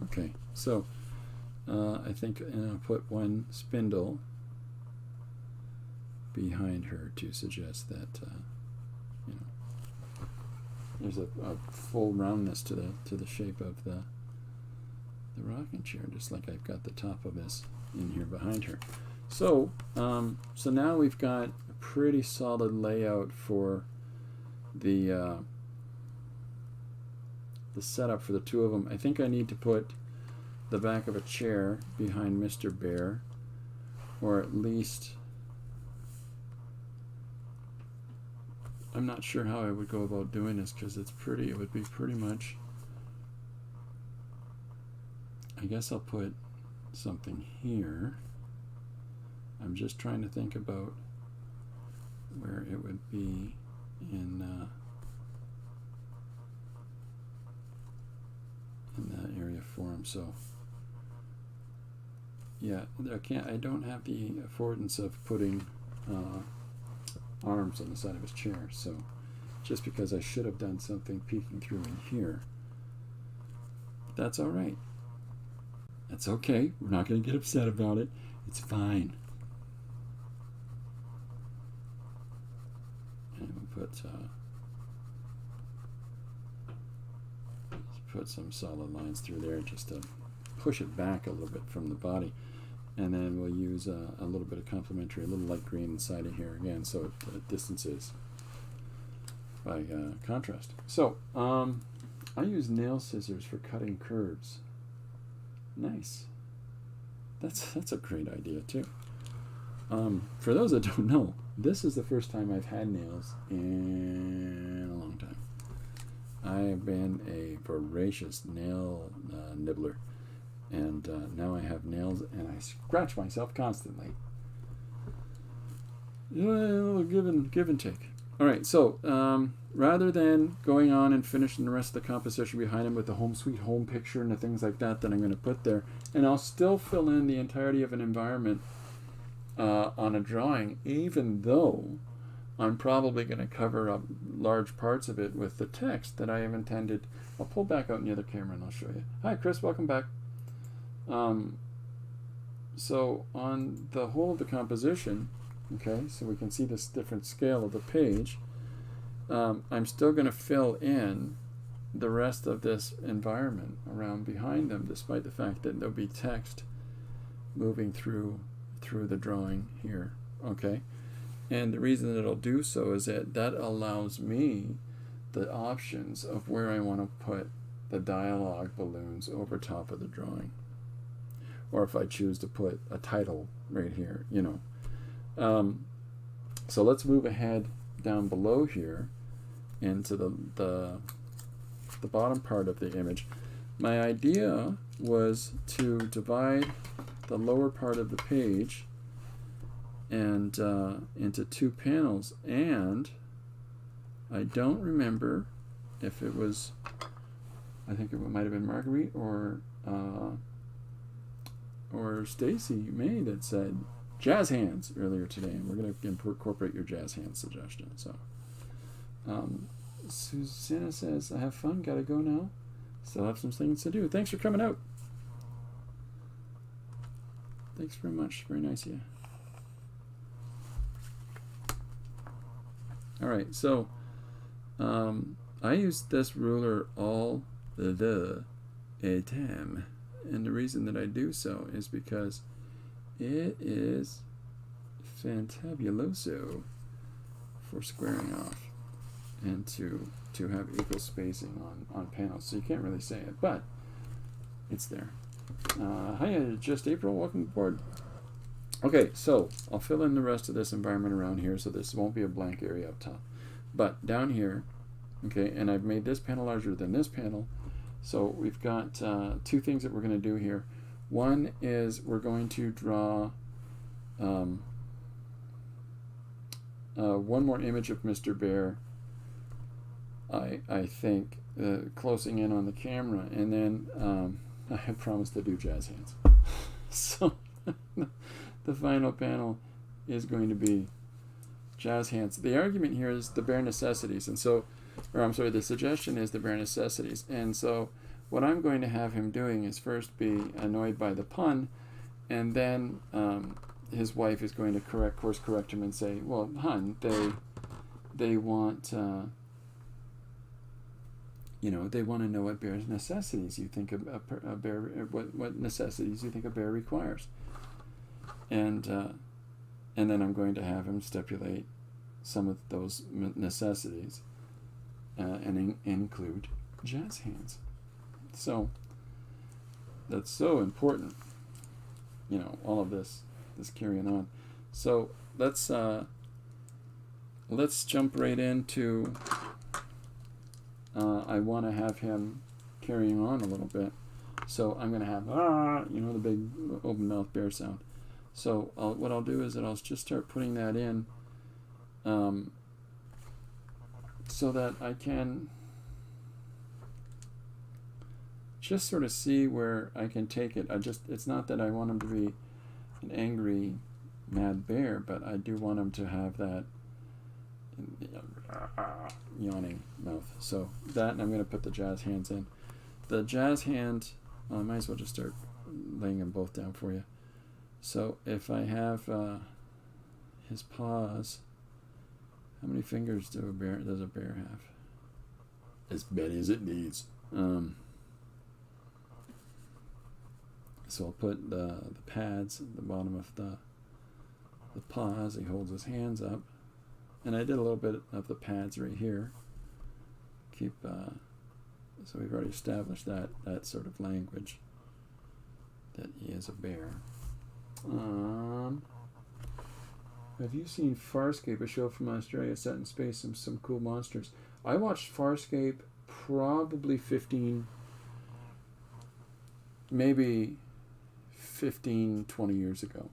Okay, so I think I'll put one spindle behind her to suggest that you know, there's a full roundness to the shape of the rocking chair, just like I've got the top of this in here behind her. So so now we've got a pretty solid layout for the setup for the two of them. I think I need to put the back of a chair behind Mr. Bear, or at least, I'm not sure how I would go about doing this, because it would be pretty much, I guess I'll put something here. I'm just trying to think about where it would be in that area for him. So yeah, I don't have the affordance of putting arms on the side of his chair, so just because I should have done something peeking through in here, that's all right. That's okay. We're not going to get upset about it. It's fine. And we'll put some solid lines through there just to push it back a little bit from the body. And then we'll use a little bit of complementary, a little light green inside of here again, so it distances by contrast. So I use nail scissors for cutting curves. Nice. That's a great idea too. For those that don't know, This is the first time I've had nails in a long time. I've been a voracious nail nibbler, and now I have nails and I scratch myself constantly. A little give and take. All right, so rather than going on and finishing the rest of the composition behind them with the home sweet home picture and the things like that I'm going to put there, and I'll still fill in the entirety of an environment on a drawing, even though I'm probably going to cover up large parts of it with the text that I have intended. I'll pull back out in the other camera and I'll show you. Hi, Chris, welcome back. So on the whole of the composition, okay, so we can see this different scale of the page, I'm still going to fill in the rest of this environment around behind them, despite the fact that there'll be text moving through the drawing here, okay? And the reason that it'll do so is that allows me the options of where I want to put the dialogue balloons over top of the drawing, or if I choose to put a title right here, you know. So let's move ahead down below here into the bottom part of the image. My idea was to divide the lower part of the page and into two panels, and I don't remember if it was, I think it might have been Marguerite or Stacy May that said jazz hands earlier today, and we're going to incorporate your jazz hands suggestion. So Susanna says, I have fun, gotta go now, still have some things to do. Thanks for coming out. Thanks very much, very nice of you. Alright, so I use this ruler all the time, and the reason that I do so is because it is fantabuloso for squaring off and to have equal spacing on panels. So you can't really say it, but it's there. Hi, just April, welcome aboard. Okay, so I'll fill in the rest of this environment around here, so this won't be a blank area up top. But down here, okay, and I've made this panel larger than this panel, so we've got two things that we're going to do here. One is we're going to draw one more image of Mr. Bear, I think, closing in on the camera, and then I have promised to do jazz hands. So the final panel is going to be jazz hands. The argument here is the bare necessities, and so, or I'm sorry, the suggestion is the bare necessities. And so what I'm going to have him doing is first be annoyed by the pun, and then his wife is going to course correct him and say, well, hon, they want you know, they want to know what bear's necessities you think a bear, what necessities you think a bear requires, and then I'm going to have him stipulate some of those necessities and include jazz hands. So that's so important, you know, all of this carrying on. So let's jump right into I want to have him carrying on a little bit, so I'm going to have you know, the big open mouth bear sound. So what I'll do is that I'll just start putting that in so that I can just sort of see where I can take it. It's not that I want him to be an angry mad bear, but I do want him to have that yawning mouth. So that, and I'm going to put the jazz hands in. The jazz hand, I might as well just start laying them both down for you. So if I have his paws, how many fingers does a bear have? As many as it needs. So I'll put the pads at the bottom of the paws. He holds his hands up. And I did a little bit of the pads right here. So we've already established that sort of language, that he is a bear. Have you seen Farscape, a show from Australia set in space and some cool monsters? I watched Farscape probably 20 years ago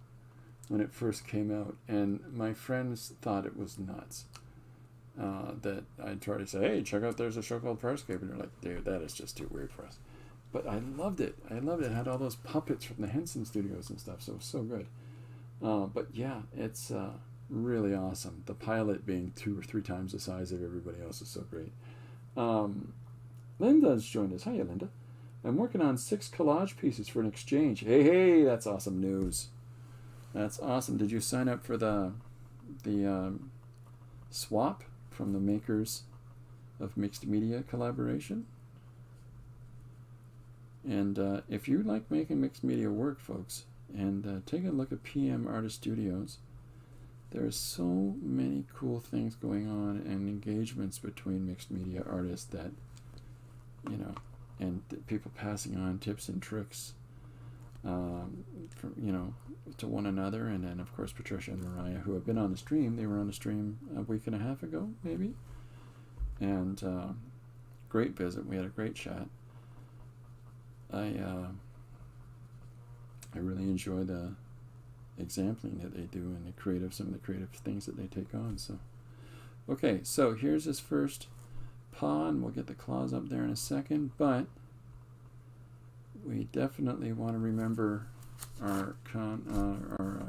when it first came out, and my friends thought it was nuts. That I'd try to say, hey, check out, there's a show called Farscape, and they're like, dude, that is just too weird for us. But I loved it. It had all those puppets from the Henson Studios and stuff, so it was so good. But yeah, it's really awesome. The pilot being 2 or 3 times the size of everybody else is so great. Linda's joined us. Hiya, Linda. I'm working on 6 collage pieces for an exchange. Hey, that's awesome news. That's awesome. Did you sign up for the swap from the makers of Mixed Media Collaboration? And if you like making mixed media work, folks, and take a look at PM Artist Studios, there are so many cool things going on and engagements between mixed media artists that, and people passing on tips and tricks to one another. And then, of course, Patricia and Mariah, who have been on the stream. They were on the stream a week and a half ago, maybe. And great visit. We had a great chat. I really enjoy the exampling that they do and some of the creative things that they take on. So, okay, so here's his first paw, and we'll get the claws up there in a second, but we definitely want to remember our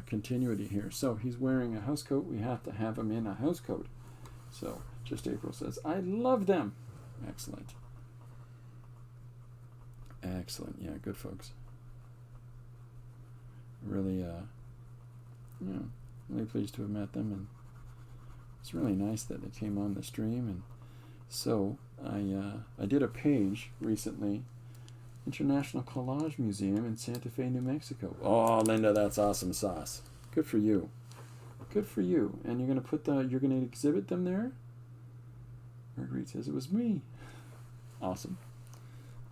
continuity here. So he's wearing a house coat. We have to have him in a house coat. So Just April says, I love them. Excellent. Excellent. Yeah, good folks. Really, really pleased to have met them, and it's really nice that they came on the stream. And so I did a page recently, International Collage Museum in Santa Fe, New Mexico. Oh, Linda, that's awesome sauce. Good for you. Good for you. And you're gonna exhibit them there? Marguerite says it was me. Awesome.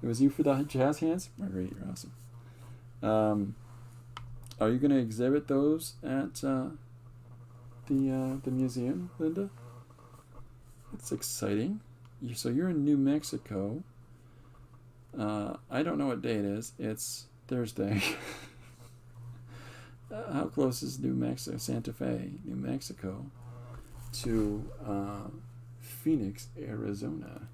It was you for the jazz hands? Marguerite, you're awesome. Are you going to exhibit those at the museum, Linda? That's exciting. So you're in New Mexico. I don't know what day it is. It's Thursday. How close is New Mexico, Santa Fe, New Mexico, to Phoenix, Arizona?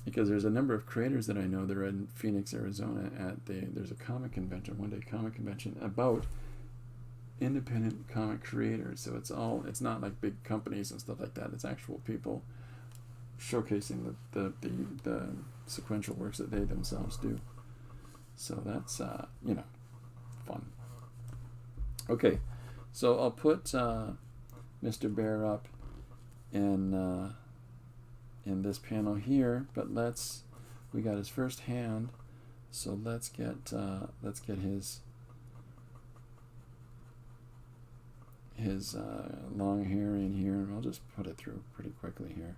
Because there's a number of creators that I know that are in Phoenix, Arizona there's a comic convention, one-day comic convention about independent comic creators. So it's not like big companies and stuff like that. It's actual people showcasing the sequential works that they themselves do. So that's fun. Okay, so I'll put Mr. Bear up in this panel here, but we got his first hand, so let's get his long hair in here, and I'll just put it through pretty quickly here.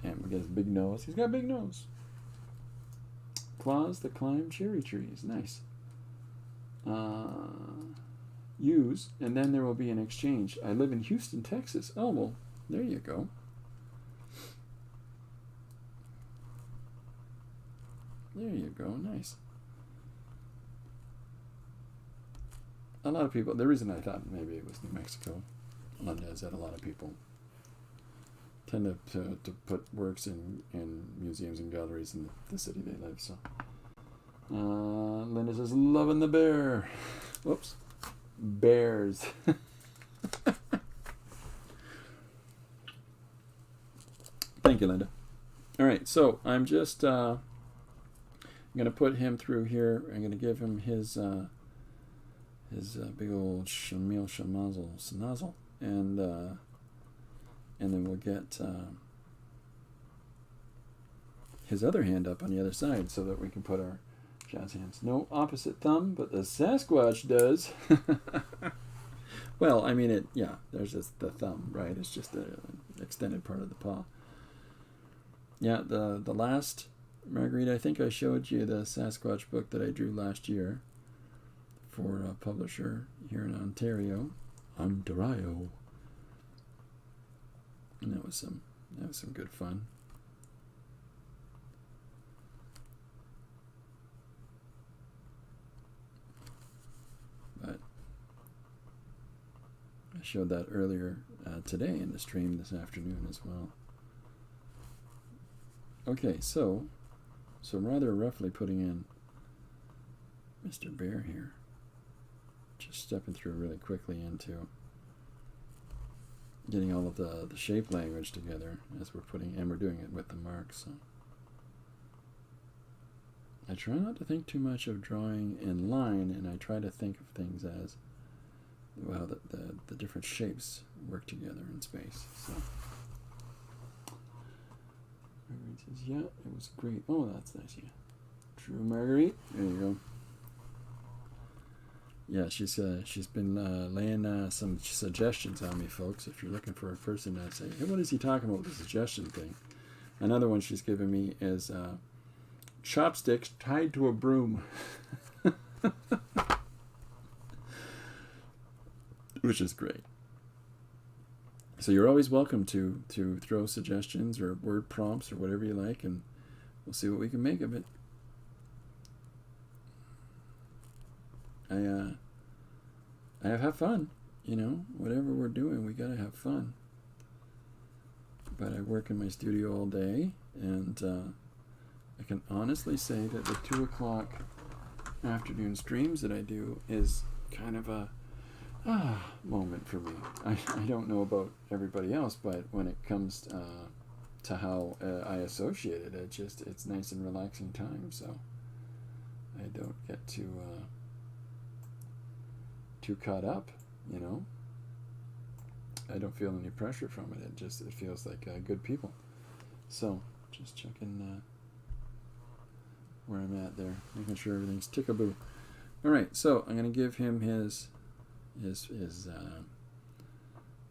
And we get his big nose. He's got a big nose. Claws that climb cherry trees. Nice. Use, and then there will be an exchange. I live in Houston, Texas. Oh, well, there you go. There you go. Nice. A lot of people, the reason I thought maybe it was New Mexico, Linda, is that a lot of people tend to put works in museums and galleries in the city they live. So Linda says, loving the bear. Whoops. Bears. Thank you, Linda. All right, so I'm just I'm going to put him through here. I'm going to give him his big old shamil shamazel, and then we'll get his other hand up on the other side so that we can put our jazz hands. No opposite thumb, but the Sasquatch does. Well, I mean, there's the thumb, right? It's just the extended part of the paw. Yeah, the last, Marguerite, I think I showed you the Sasquatch book that I drew last year for a publisher here in Ontario. Andarayo. And that was some good fun. But I showed that earlier today in the stream this afternoon as well. Okay, so rather roughly putting in Mr. Bear here. Just stepping through really quickly into getting all of the shape language together as we're doing it with the marks. So I try not to think too much of drawing in line, and I try to think of things as well, the different shapes work together in space. So Marguerite says, yeah, it was great. Oh, that's nice, yeah. True, Marguerite. There you go. Yeah, she's been laying some suggestions on me, folks. If you're looking for a person to say, hey, what is he talking about with the suggestion thing? Another one she's given me is chopsticks tied to a broom. Which is great. So you're always welcome to throw suggestions or word prompts or whatever you like, and we'll see what we can make of it. I have fun, whatever we're doing, we gotta have fun. But I work in my studio all day, and I can honestly say that the 2 o'clock afternoon streams that I do is kind of a moment for me. I don't know about everybody else, but when it comes to how I associate it, it's nice and relaxing time, so I don't get too caught up, I don't feel any pressure from it. It feels like good people. So just checking where I'm at there, making sure everything's tickaboo. All right, so I'm gonna give him his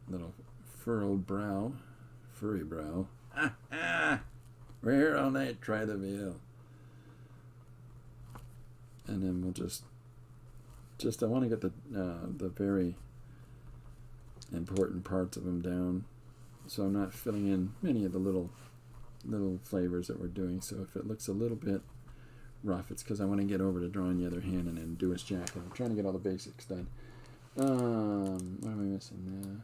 little furry brow. We're here all night. Try the veil, and then we'll just I want to get the very important parts of them down, so I'm not filling in many of the little flavors that we're doing. So if it looks a little bit rough, it's because I want to get over to drawing the other hand and then do his jacket. I'm trying to get all the basics done. What am I missing?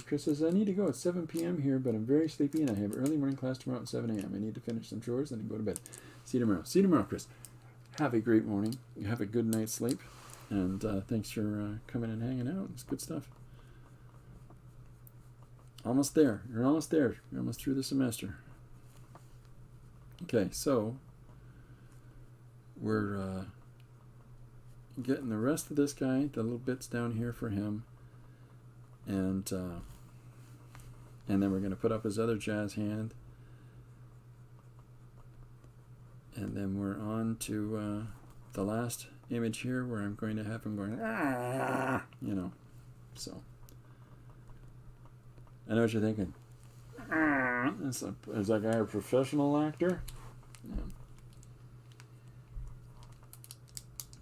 Chris says, I need to go at 7 p.m. here, but I'm very sleepy and I have early morning class tomorrow at 7 a.m. I need to finish some chores and then go to bed. See you tomorrow. See you tomorrow, Chris. Have a great morning. Have a good night's sleep. And thanks for coming and hanging out. It's good stuff. Almost there. You're almost there. You're almost through the semester. Okay, so we're getting the rest of this guy, the little bits down here for him, and then we're going to put up his other jazz hand, and then we're on to the last image here where I'm going to have him going, so I know what you're thinking. Is that guy a professional actor? Yeah.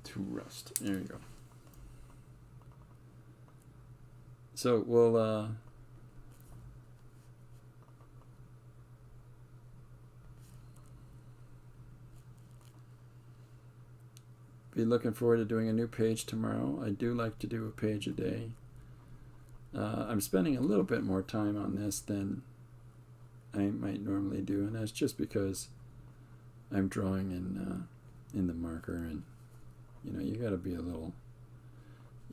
To rest. There you go. So we'll be looking forward to doing a new page tomorrow. I do like to do a page a day. I'm spending a little bit more time on this than I might normally do, and that's just because I'm drawing in the marker, and you got to be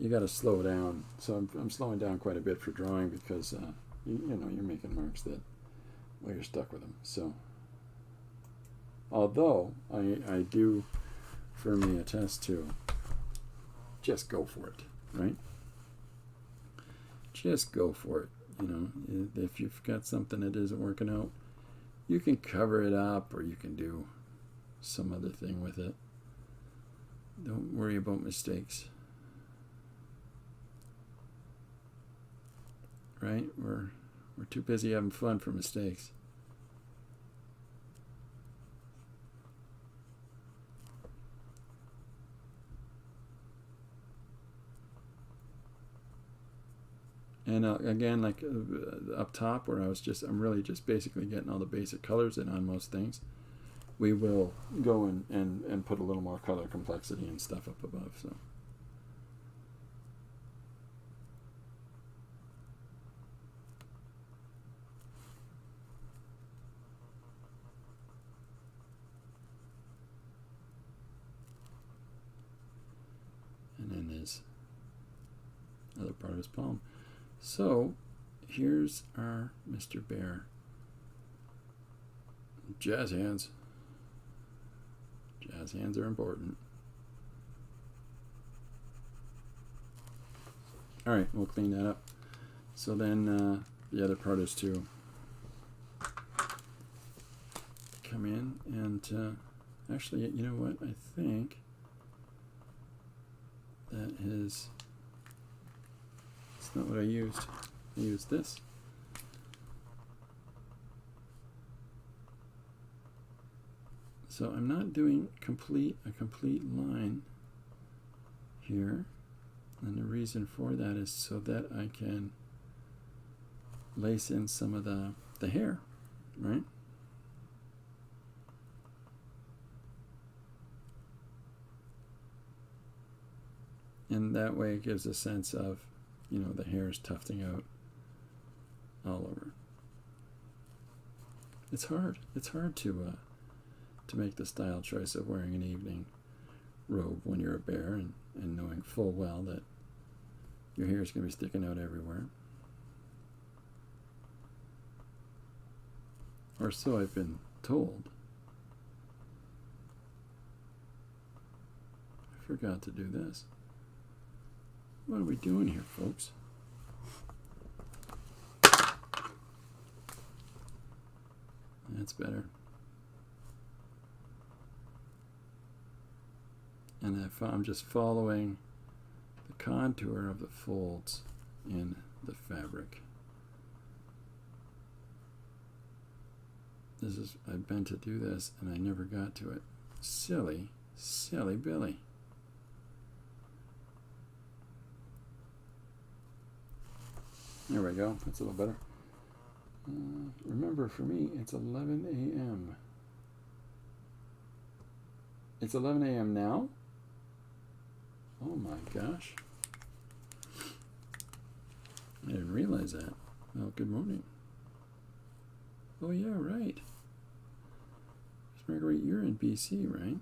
you got to slow down. So I'm slowing down quite a bit for drawing because you're making marks that, well, you're stuck with them. So although I do firmly attest to just go for it, right? Just go for it. If you've got something that isn't working out, you can cover it up or you can do some other thing with it. Don't worry about mistakes. Right? We're too busy having fun for mistakes. And again, like up top where I'm really just basically getting all the basic colors in on most things. We will go and put a little more color complexity and stuff up above. So. And then there's another part of his palm. So here's our Mr. Bear. Jazz hands. Jazz hands are important. All right, we'll clean that up. So then the other part is to come in and actually, you know what? I think that is, it's not what I used. I used this. So I'm not doing a complete line here. And the reason for that is so that I can lace in some of the hair, right? And that way it gives a sense of, you know, the hair is tufting out all over. It's hard. It's hard to make the style choice of wearing an evening robe when you're a bear and knowing full well that your hair is going to be sticking out everywhere. Or so I've been told. I forgot to do this. What are we doing here, folks? That's better. And I'm just following the contour of the folds in the fabric. I've been to do this and I never got to it. Silly, silly Billy. There we go. That's a little better. Remember, for me, it's 11 a.m. It's 11 a.m. now? Oh my gosh. I didn't realize that. Well, good morning. Oh yeah, right. Miss Marguerite, you're in BC, right?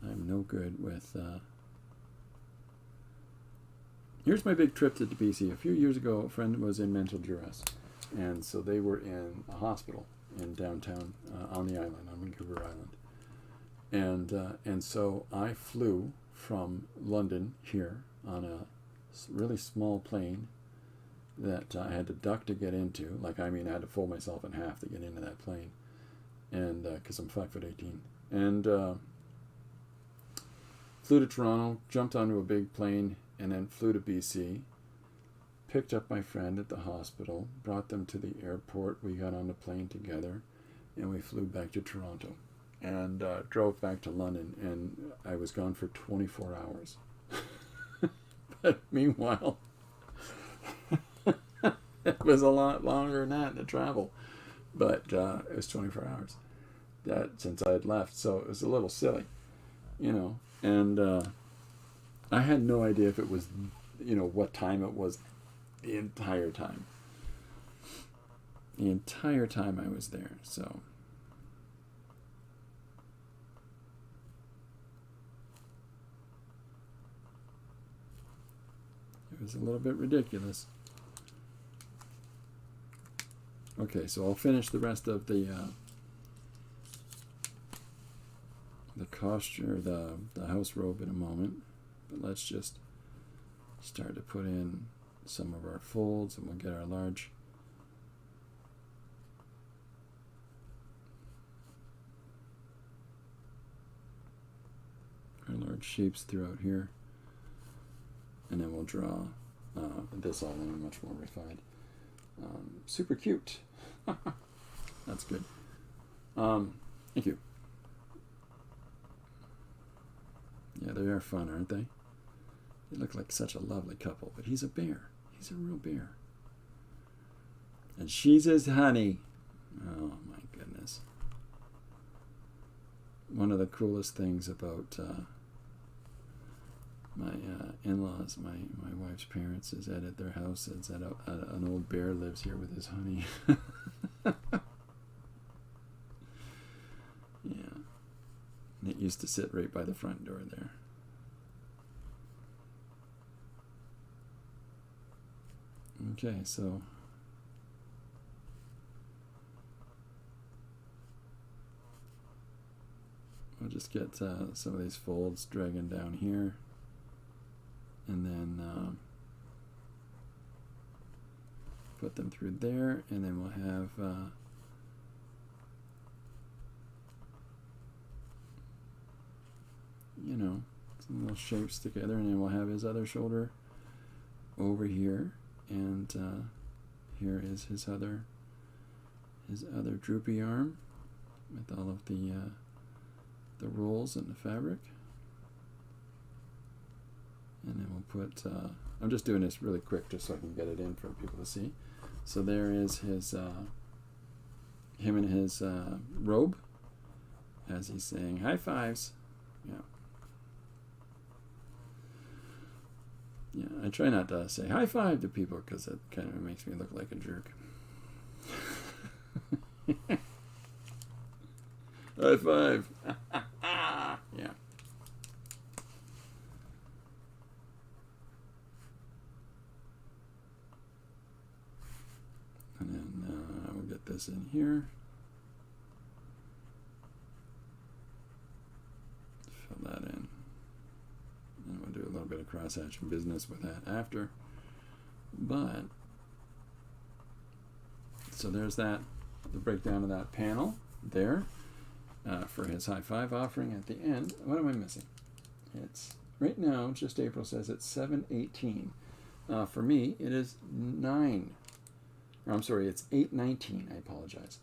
I'm no good with... Here's my big trip to BC. A few years ago, a friend was in mental duress. And so they were in a hospital in downtown on the island, on Vancouver Island. And so I flew from London here on a really small plane that I had to duck to get into. Like, I mean, I had to fold myself in half to get into that plane. And because I'm 5'18". And flew to Toronto, jumped onto a big plane, and then flew to BC, picked up my friend at the hospital, brought them to the airport. We got on the plane together, and we flew back to Toronto and drove back to London, and I was gone for 24 hours. But meanwhile, it was a lot longer than that to travel, but it was 24 hours that since I had left, so it was a little silly, you know, and I had no idea if it was, you know, what time it was the entire time. The entire time I was there, so. It was a little bit ridiculous. Okay, so I'll finish the rest of the costume, the house robe in a moment. But let's just start to put in some of our folds, and we'll get our large shapes throughout here, and then we'll draw this all in much more refined. Super cute. That's good. Thank you. Yeah, they are fun, aren't they? They look like such a lovely couple, but he's a bear. He's a real bear. And she's his honey. Oh my goodness. One of the coolest things about my in-laws, my wife's parents, is that at their house, is that an old bear lives here with his honey. Yeah. And it used to sit right by the front door there. Okay, so we'll just get some of these folds dragging down here, and then put them through there, and then we'll have you know, some little shapes together, and then we'll have his other shoulder over here, and here is his other droopy arm with all of the rolls in the fabric. And then we'll put, I'm just doing this really quick just so I can get it in for people to see. So there is his, him in his robe as he's saying high fives. Yeah. Yeah, I try not to say high five to people because it kind of makes me look like a jerk. High five. Yeah. And then we'll get this in here. Fill that in. And we'll do a little bit of cross-hatching business with that after. But, so there's that, the breakdown of that panel there for his high five offering at the end. What am I missing? It's, right now, just April says it's 7:18. For me, it is 9. Or I'm sorry, it's 8:19. I apologize.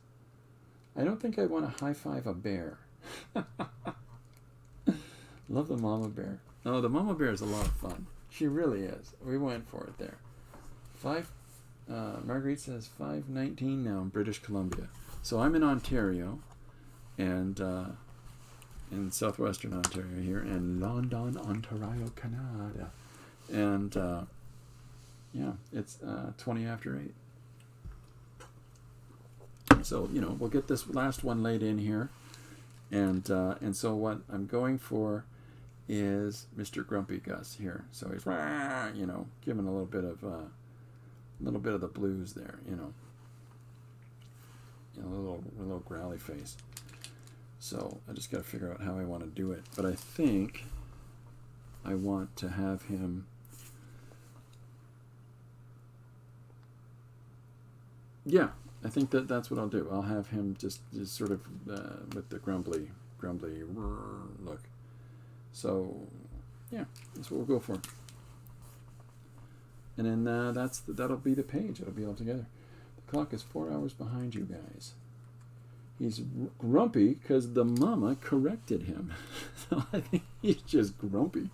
I don't think I want to high five a bear. Love the mama bear. No, the mama bear is a lot of fun. She really is. We went for it there. Marguerite says 5:19 now in British Columbia. So I'm in Ontario, and in southwestern Ontario here, and London, Ontario, Canada. And yeah, it's 20 after 8. So, you know, we'll get this last one laid in here. And so what I'm going for is Mr. Grumpy Gus here. So he's, you know, giving a little bit of the blues there, you know, a little growly face. So I just got to figure out how I want to do it. But I think I want to have him, yeah, I think that's what I'll do. I'll have him just sort of with the grumbly look. So, yeah, that's what we'll go for. And then that'll be the page. It'll be all together. The clock is 4 hours behind you guys. He's grumpy because the mama corrected him. So I think he's just grumpy.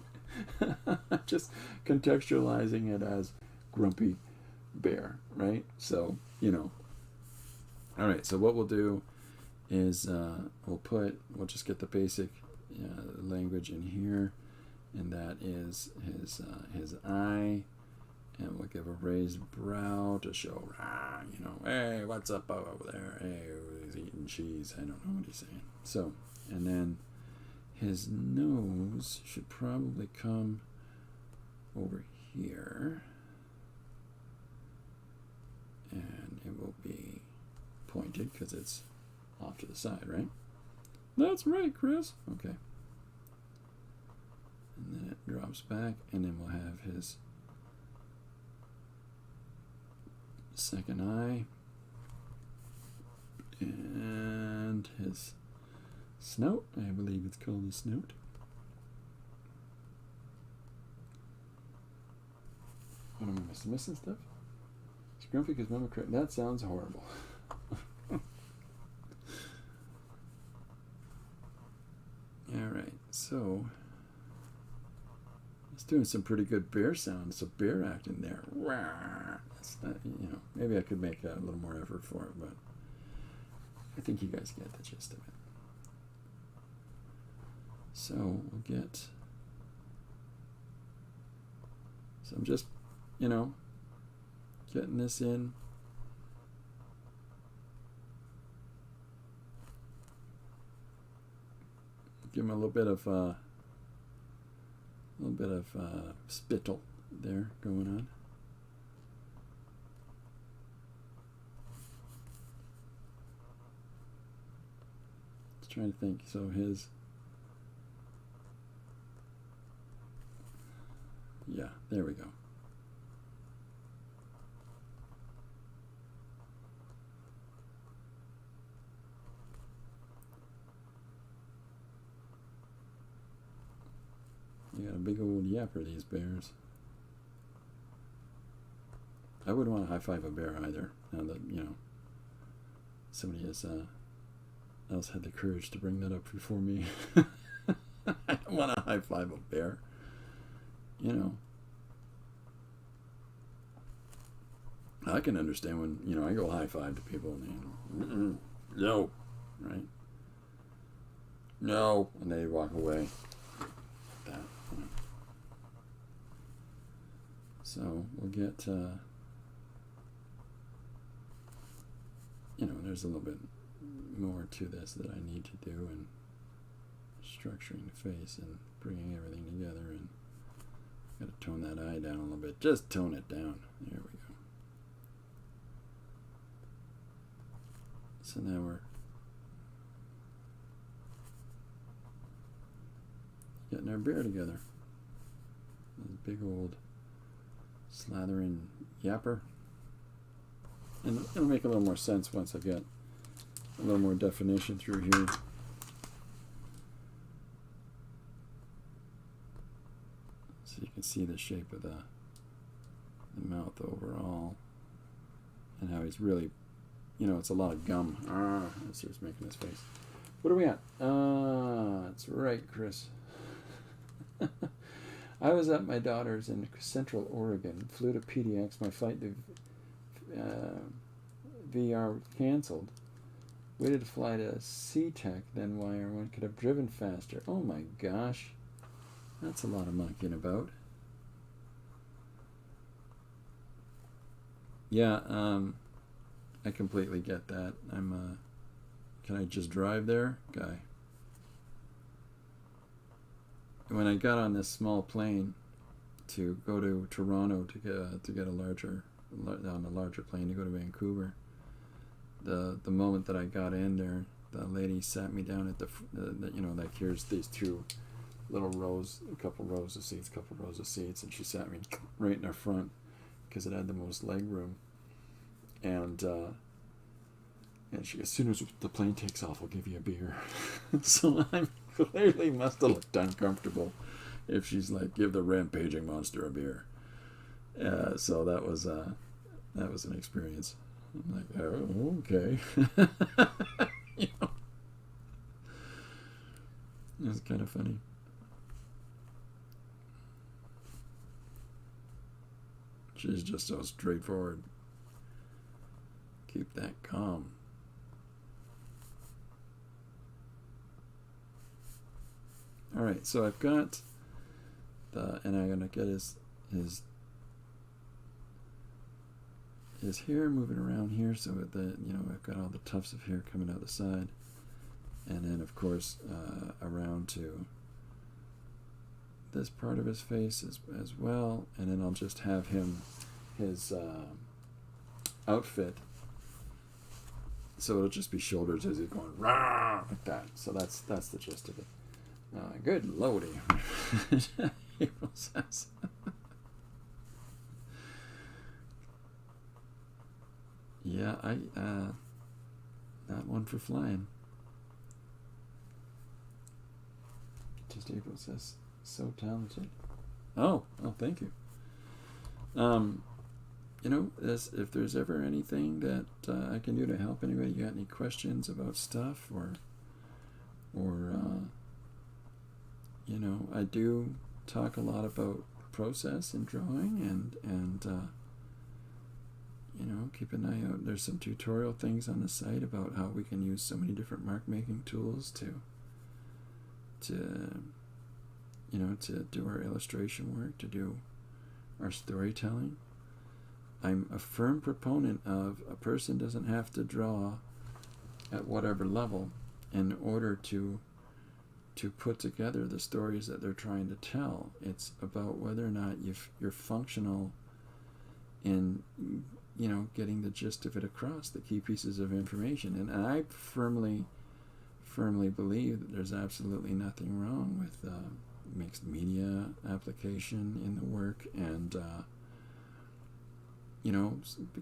Just contextualizing it as grumpy bear, right? So, you know. All right, so what we'll do is we'll just get the basic language in here, and that is his eye, and we'll give a raised brow to show, you know, hey, what's up over there? Hey, he's eating cheese. I don't know what he's saying. So, and then his nose should probably come over here, and it will be pointed because it's off to the side, right? That's right, Chris. Okay. And then it drops back, and then we'll have his second eye and his snout. I believe it's called a snout. What am I missing stuff? It's grumpy because mama correct. That sounds horrible. All right, so It's doing some pretty good bear sounds. So bear acting there. That's not, you know, maybe I could make a little more effort for it, but I think you guys get the gist of it. So we'll get. So I'm just, you know, getting this in. Give him a little bit of spittle there going on. Just trying to think. So his, yeah, there we go. You got a big old yapper, these bears. I wouldn't want to high-five a bear either, now that, you know, somebody else had the courage to bring that up before me. I don't want to high-five a bear. You know. I can understand when, you know, I go high-five to people and they, no, right? No, and they walk away. That. So we'll get, you know, there's a little bit more to this that I need to do in structuring the face and bringing everything together, and got to tone that eye down a little bit. Just tone it down. There we go. So now we're getting our bear together. This big old slathering yapper. And it'll make a little more sense once I get a little more definition through here. So you can see the shape of the mouth overall. And how he's really, you know, it's a lot of gum. That's what's making his face. What are we at? That's right, Chris. I was at my daughter's in Central Oregon. Flew to PDX. My flight to VR canceled. Waited to fly to SeaTac, then Wire1 could have driven faster. Oh my gosh. That's a lot of monkeying about. Yeah, I completely get that. I'm can I just drive there? Guy. When I got on this small plane to go to Toronto to get a larger plane to go to Vancouver, the moment that I got in there, the lady sat me down at the you know, like, here's these two little rows, a couple rows of seats, and she sat me right in the front because it had the most leg room, and she, as soon as the plane takes off, I'll give you a beer. So I clearly must have looked uncomfortable if she's like, give the rampaging monster a beer. So that was an experience. I'm like, oh, okay. You know, it was kind of funny. She's just so straightforward. Keep that calm. All right, so I've got and I'm gonna get his hair moving around here, so that you know, I've got all the tufts of hair coming out the side, and then of course around to this part of his face as well, and then I'll just have his outfit. So it'll just be shoulders as he's going rah like that. So that's the gist of it. Good lordy. April says. Yeah, not one for flying. Just April says, so talented. Oh, thank you. You know, if there's ever anything that I can do to help anybody, you got any questions about stuff or you know, I do talk a lot about process in drawing, and you know, keep an eye out. There's some tutorial things on the site about how we can use so many different mark making tools to you know, to do our illustration work, to do our storytelling. I'm a firm proponent of a person doesn't have to draw at whatever level in order to put together the stories that they're trying to tell. It's about whether or not you're functional in, you know, getting the gist of it across, the key pieces of information. And I firmly believe that there's absolutely nothing wrong with mixed media application in the work, and you know,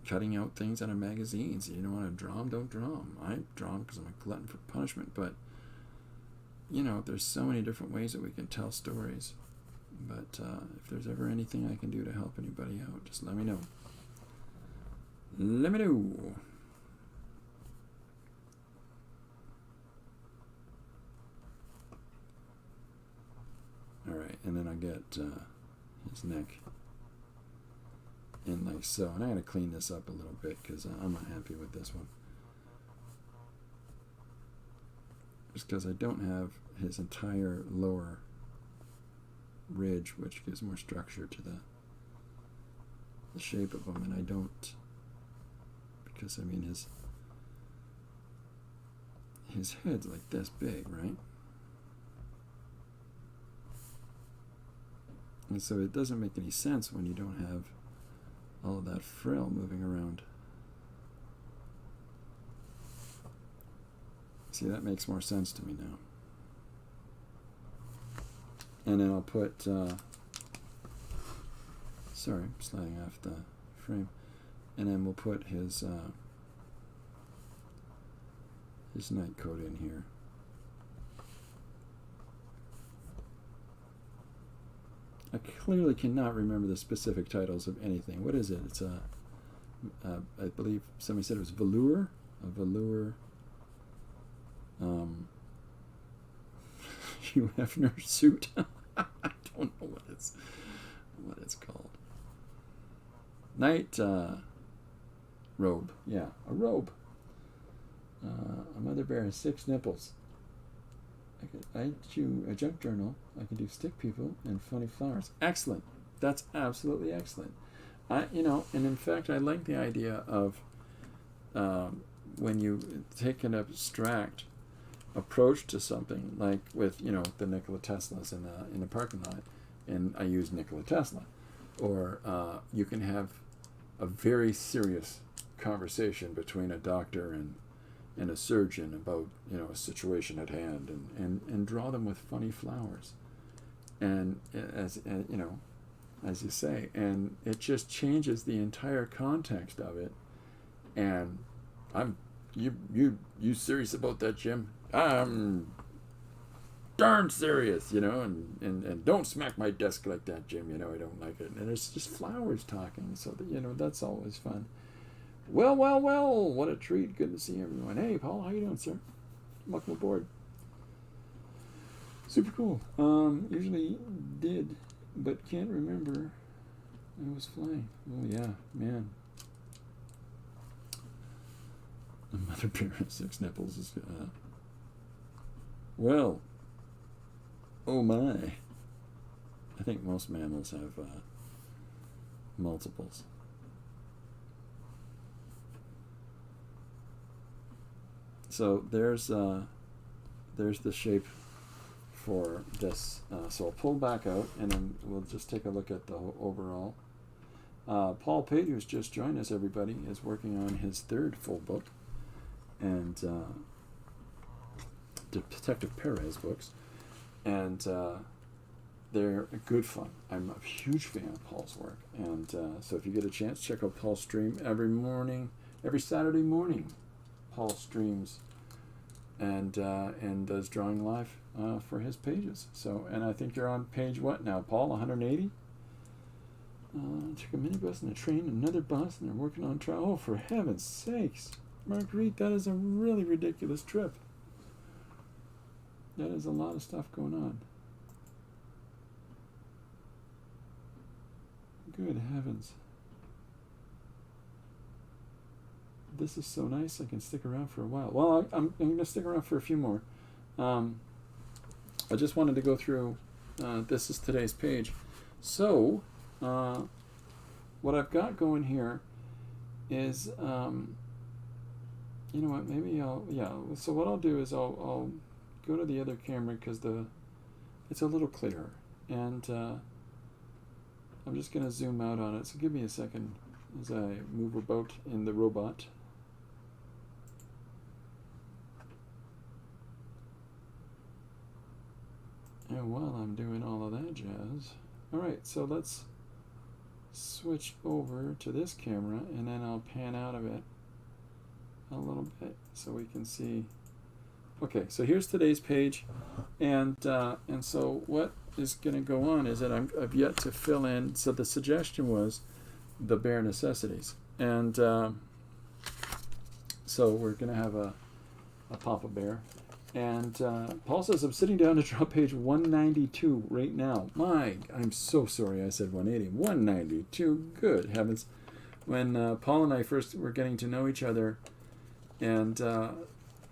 cutting out things out of magazines. You don't want to draw them, don't draw them. I draw them because I'm a glutton for punishment, but you know, there's so many different ways that we can tell stories. But if there's ever anything I can do to help anybody out, just let me know. Let me know. Alright, and then I get his neck in like so. And I'm going to clean this up a little bit because I'm not happy with this one. Just because I don't have his entire lower ridge, which gives more structure to the shape of him, and I don't, because I mean his head's like this big, right? And so it doesn't make any sense when you don't have all of that frill moving around. See, that makes more sense to me now. And then I'll put, sorry, I'm sliding off the frame. And then we'll put his night coat in here. I clearly cannot remember the specific titles of anything. What is it? It's I believe somebody said it was velour, a velour. Hugh Hefner suit. I don't know what it's called. Night robe. Yeah, a robe. A mother bear has 6 nipples. I do a junk journal. I can do stick people and funny flowers. Excellent. That's absolutely excellent. You know, and in fact, I like the idea of when you take an abstract approach to something, like with, you know, the Nikola Teslas in the parking lot, and I use Nikola Tesla, or you can have a very serious conversation between a doctor and a surgeon about, you know, a situation at hand, and draw them with funny flowers, and you know, as you say, and it just changes the entire context of it. And you serious about that, Jim? I'm darn serious, you know, and don't smack my desk like that, Jim, you know, I don't like it. And it's just flowers talking, so that, you know, that's always fun. Well, what a treat. Good to see everyone. Hey, Paul, how you doing, sir? Welcome aboard. Super cool. Usually did, but can't remember I was flying. Oh, yeah, man. The mother bear has 6 nipples. Is, well, oh my. I think most mammals have multiples. So there's the shape for this. So I'll pull back out, and then we'll just take a look at the overall. Paul Pate, who's just joined us, everybody, is working on his 3rd full book, and Detective Perez books, and they're good fun. I'm a huge fan of Paul's work, and so if you get a chance, check out Paul's stream every Saturday morning. Paul streams and does drawing live for his pages. So, and I think you're on page what now, Paul? 180. Took a minibus and a train, another bus, and they're working on trial. Oh, for heaven's sakes, Marguerite, that is a really ridiculous trip. That is a lot of stuff going on. Good heavens. This is so nice I can stick around for a while. Well, I'm going to stick around for a few more. I just wanted to go through, this is today's page. So, what I've got going here is, you know what, maybe so what I'll do is I'll go to the other camera because it's a little clearer. And I'm just going to zoom out on it. So give me a second as I move about in the robot. And while I'm doing all of that jazz, alright, so let's switch over to this camera and then I'll pan out of it a little bit so we can see. Okay, so here's today's page, and so what is going to go on is that I've yet to fill in. So the suggestion was the bare necessities, and so we're going to have a Papa Bear. And Paul says, I'm sitting down to draw page 192 right now. I'm so sorry I said 180. 192, good heavens. When Paul and I first were getting to know each other, and,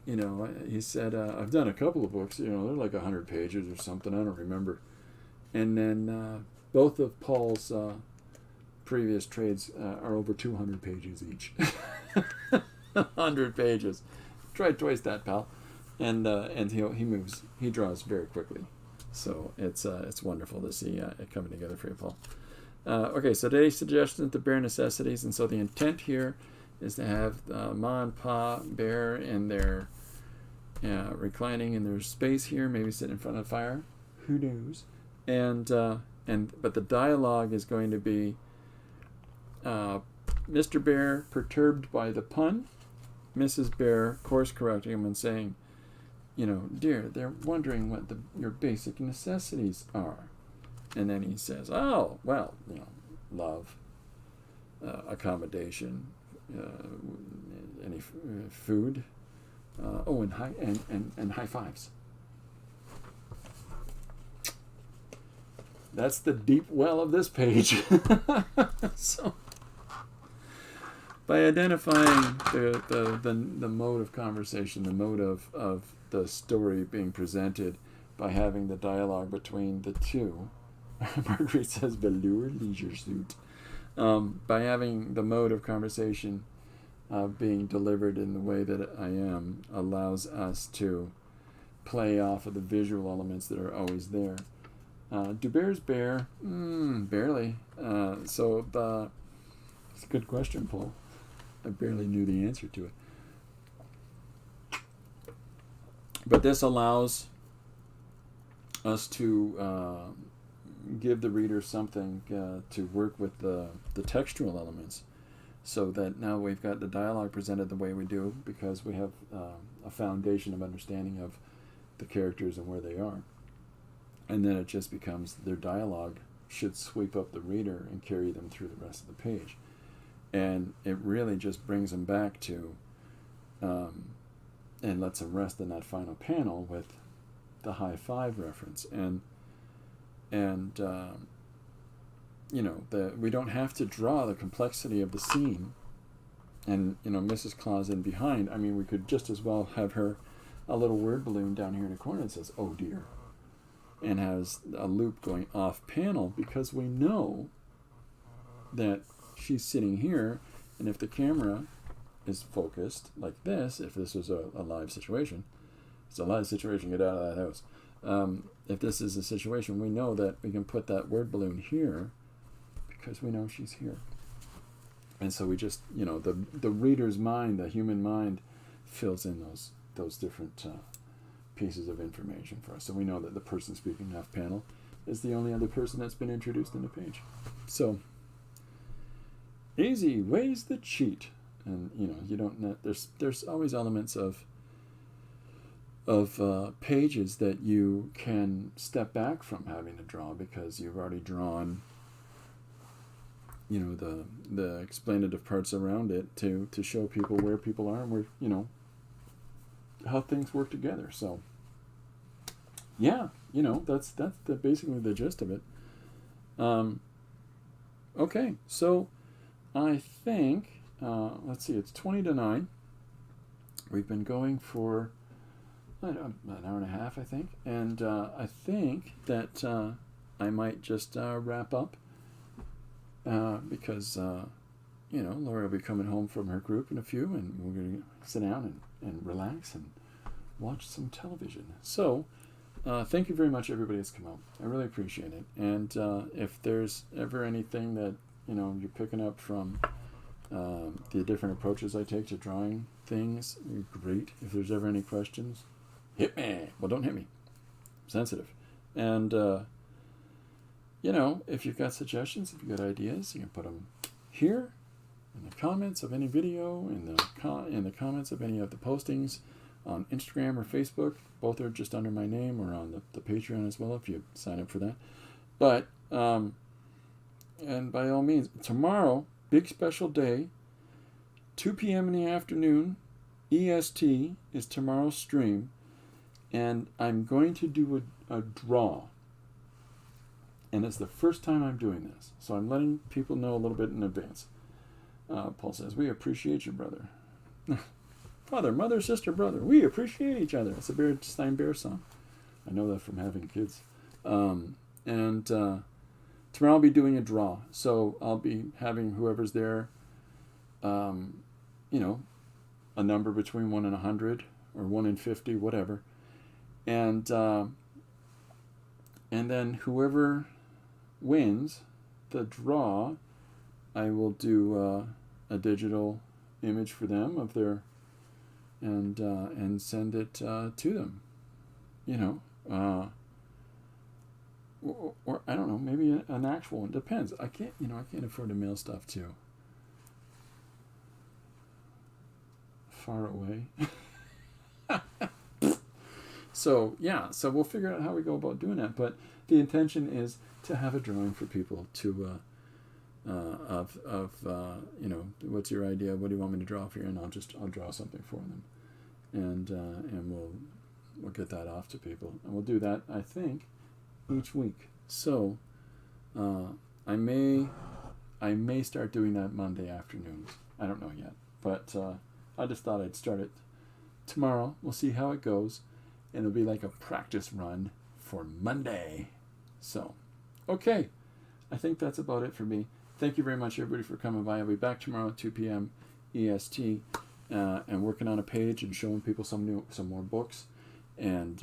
you know, he said, I've done a couple of books, you know, they're like 100 pages or something, I don't remember. And then both of Paul's previous trades are over 200 pages each. 100 pages. Try twice that, pal. And he draws very quickly, so it's wonderful to see it coming together for you, Paul. Okay, so today's suggestion, the bare necessities, and so the intent here is to have Ma and Pa Bear in their reclining in their space here, maybe sitting in front of a fire, who knows? But the dialogue is going to be Mr. Bear perturbed by the pun, Mrs. Bear course correcting him and saying, you know, dear, they're wondering what your basic necessities are. And then he says, oh, well, you know, love, accommodation, any food, and high fives. That's the deep well of this page. So, by identifying the mode of conversation, the mode of the story being presented, by having the dialogue between the two, Marguerite says velour leisure suit, by having the mode of conversation being delivered in the way that I am, allows us to play off of the visual elements that are always there. Do bears bear? Barely. It's a good question, Paul. I barely knew the answer to it. But this allows us to give the reader something to work with the textual elements, so that now we've got the dialogue presented the way we do because we have a foundation of understanding of the characters and where they are. And then it just becomes their dialogue should sweep up the reader and carry them through the rest of the page. And it really just brings them back to and lets them rest in that final panel with the high five reference. And you know, we don't have to draw the complexity of the scene and, you know, Mrs. Claus in behind. I mean, we could just as well have her a little word balloon down here in the corner that says, oh dear, and has a loop going off panel, because we know that she's sitting here, and if the camera is focused like this, if this was a live situation, it's a live situation, get out of that house. If this is a situation, we know that we can put that word balloon here because we know she's here. And so we just, you know, the reader's mind, the human mind, fills in those different pieces of information for us. So we know that the person speaking off panel is the only other person that's been introduced in the page. So easy ways to cheat. And, you know, you don't, there's always elements of pages that you can step back from having to draw because you've already drawn, you know, the explanative parts around it to show people where people are and where, you know, how things work together. So yeah, you know, that's basically the gist of it. Okay, so I think, let's see, it's 20 to 9. We've been going for an hour and a half, I think. And I think that I might just wrap up because, Lori will be coming home from her group in a few, and we're going to sit down and relax and watch some television. So, thank you very much, everybody that's come out. I really appreciate it. And if there's ever anything that, you're picking up from the different approaches I take to drawing things, great. If there's ever any questions, hit me. Well, don't hit me. I'm sensitive. And, if you've got suggestions, if you've got ideas, you can put them here in the comments of any video, in the comments of any of the postings on Instagram or Facebook. Both are just under my name, or on the Patreon as well if you sign up for that. But, and by all means, tomorrow, big special day, 2 p.m. in the afternoon, EST is tomorrow's stream, and I'm going to do a draw. And it's the first time I'm doing this, so I'm letting people know a little bit in advance. Paul says, we appreciate you, brother. Father, mother, sister, brother, we appreciate each other. It's a Berenstain Bears song. I know that from having kids. And tomorrow I'll be doing a draw. So I'll be having whoever's there, a number between 1 and 100, or 1 and 50, whatever. And then whoever wins the draw, I will do a digital image for them of their, and send it to them, or I don't know, maybe an actual one. Depends. I can't afford to mail stuff to far away. So we'll figure out how we go about doing that. But the intention is to have a drawing for people to what's your idea? What do you want me to draw for you? And I'll draw something for them, and we'll get that off to people, and we'll do that, I think, each week. So I may start doing that Monday afternoons. I don't know yet, but I just thought I'd start it tomorrow. We'll see how it goes, and it'll be like a practice run for Monday. So, okay, I think that's about it for me. Thank you very much, everybody, for coming by. I'll be back tomorrow at 2 p.m. EST, and working on a page and showing people some more books, and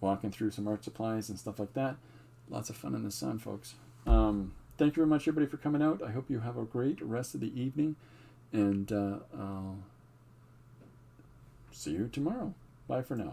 walking through some art supplies and stuff like that. Lots of fun in the sun, folks. Thank you very much, everybody, for coming out. I hope you have a great rest of the evening, and I'll see you tomorrow. Bye for now.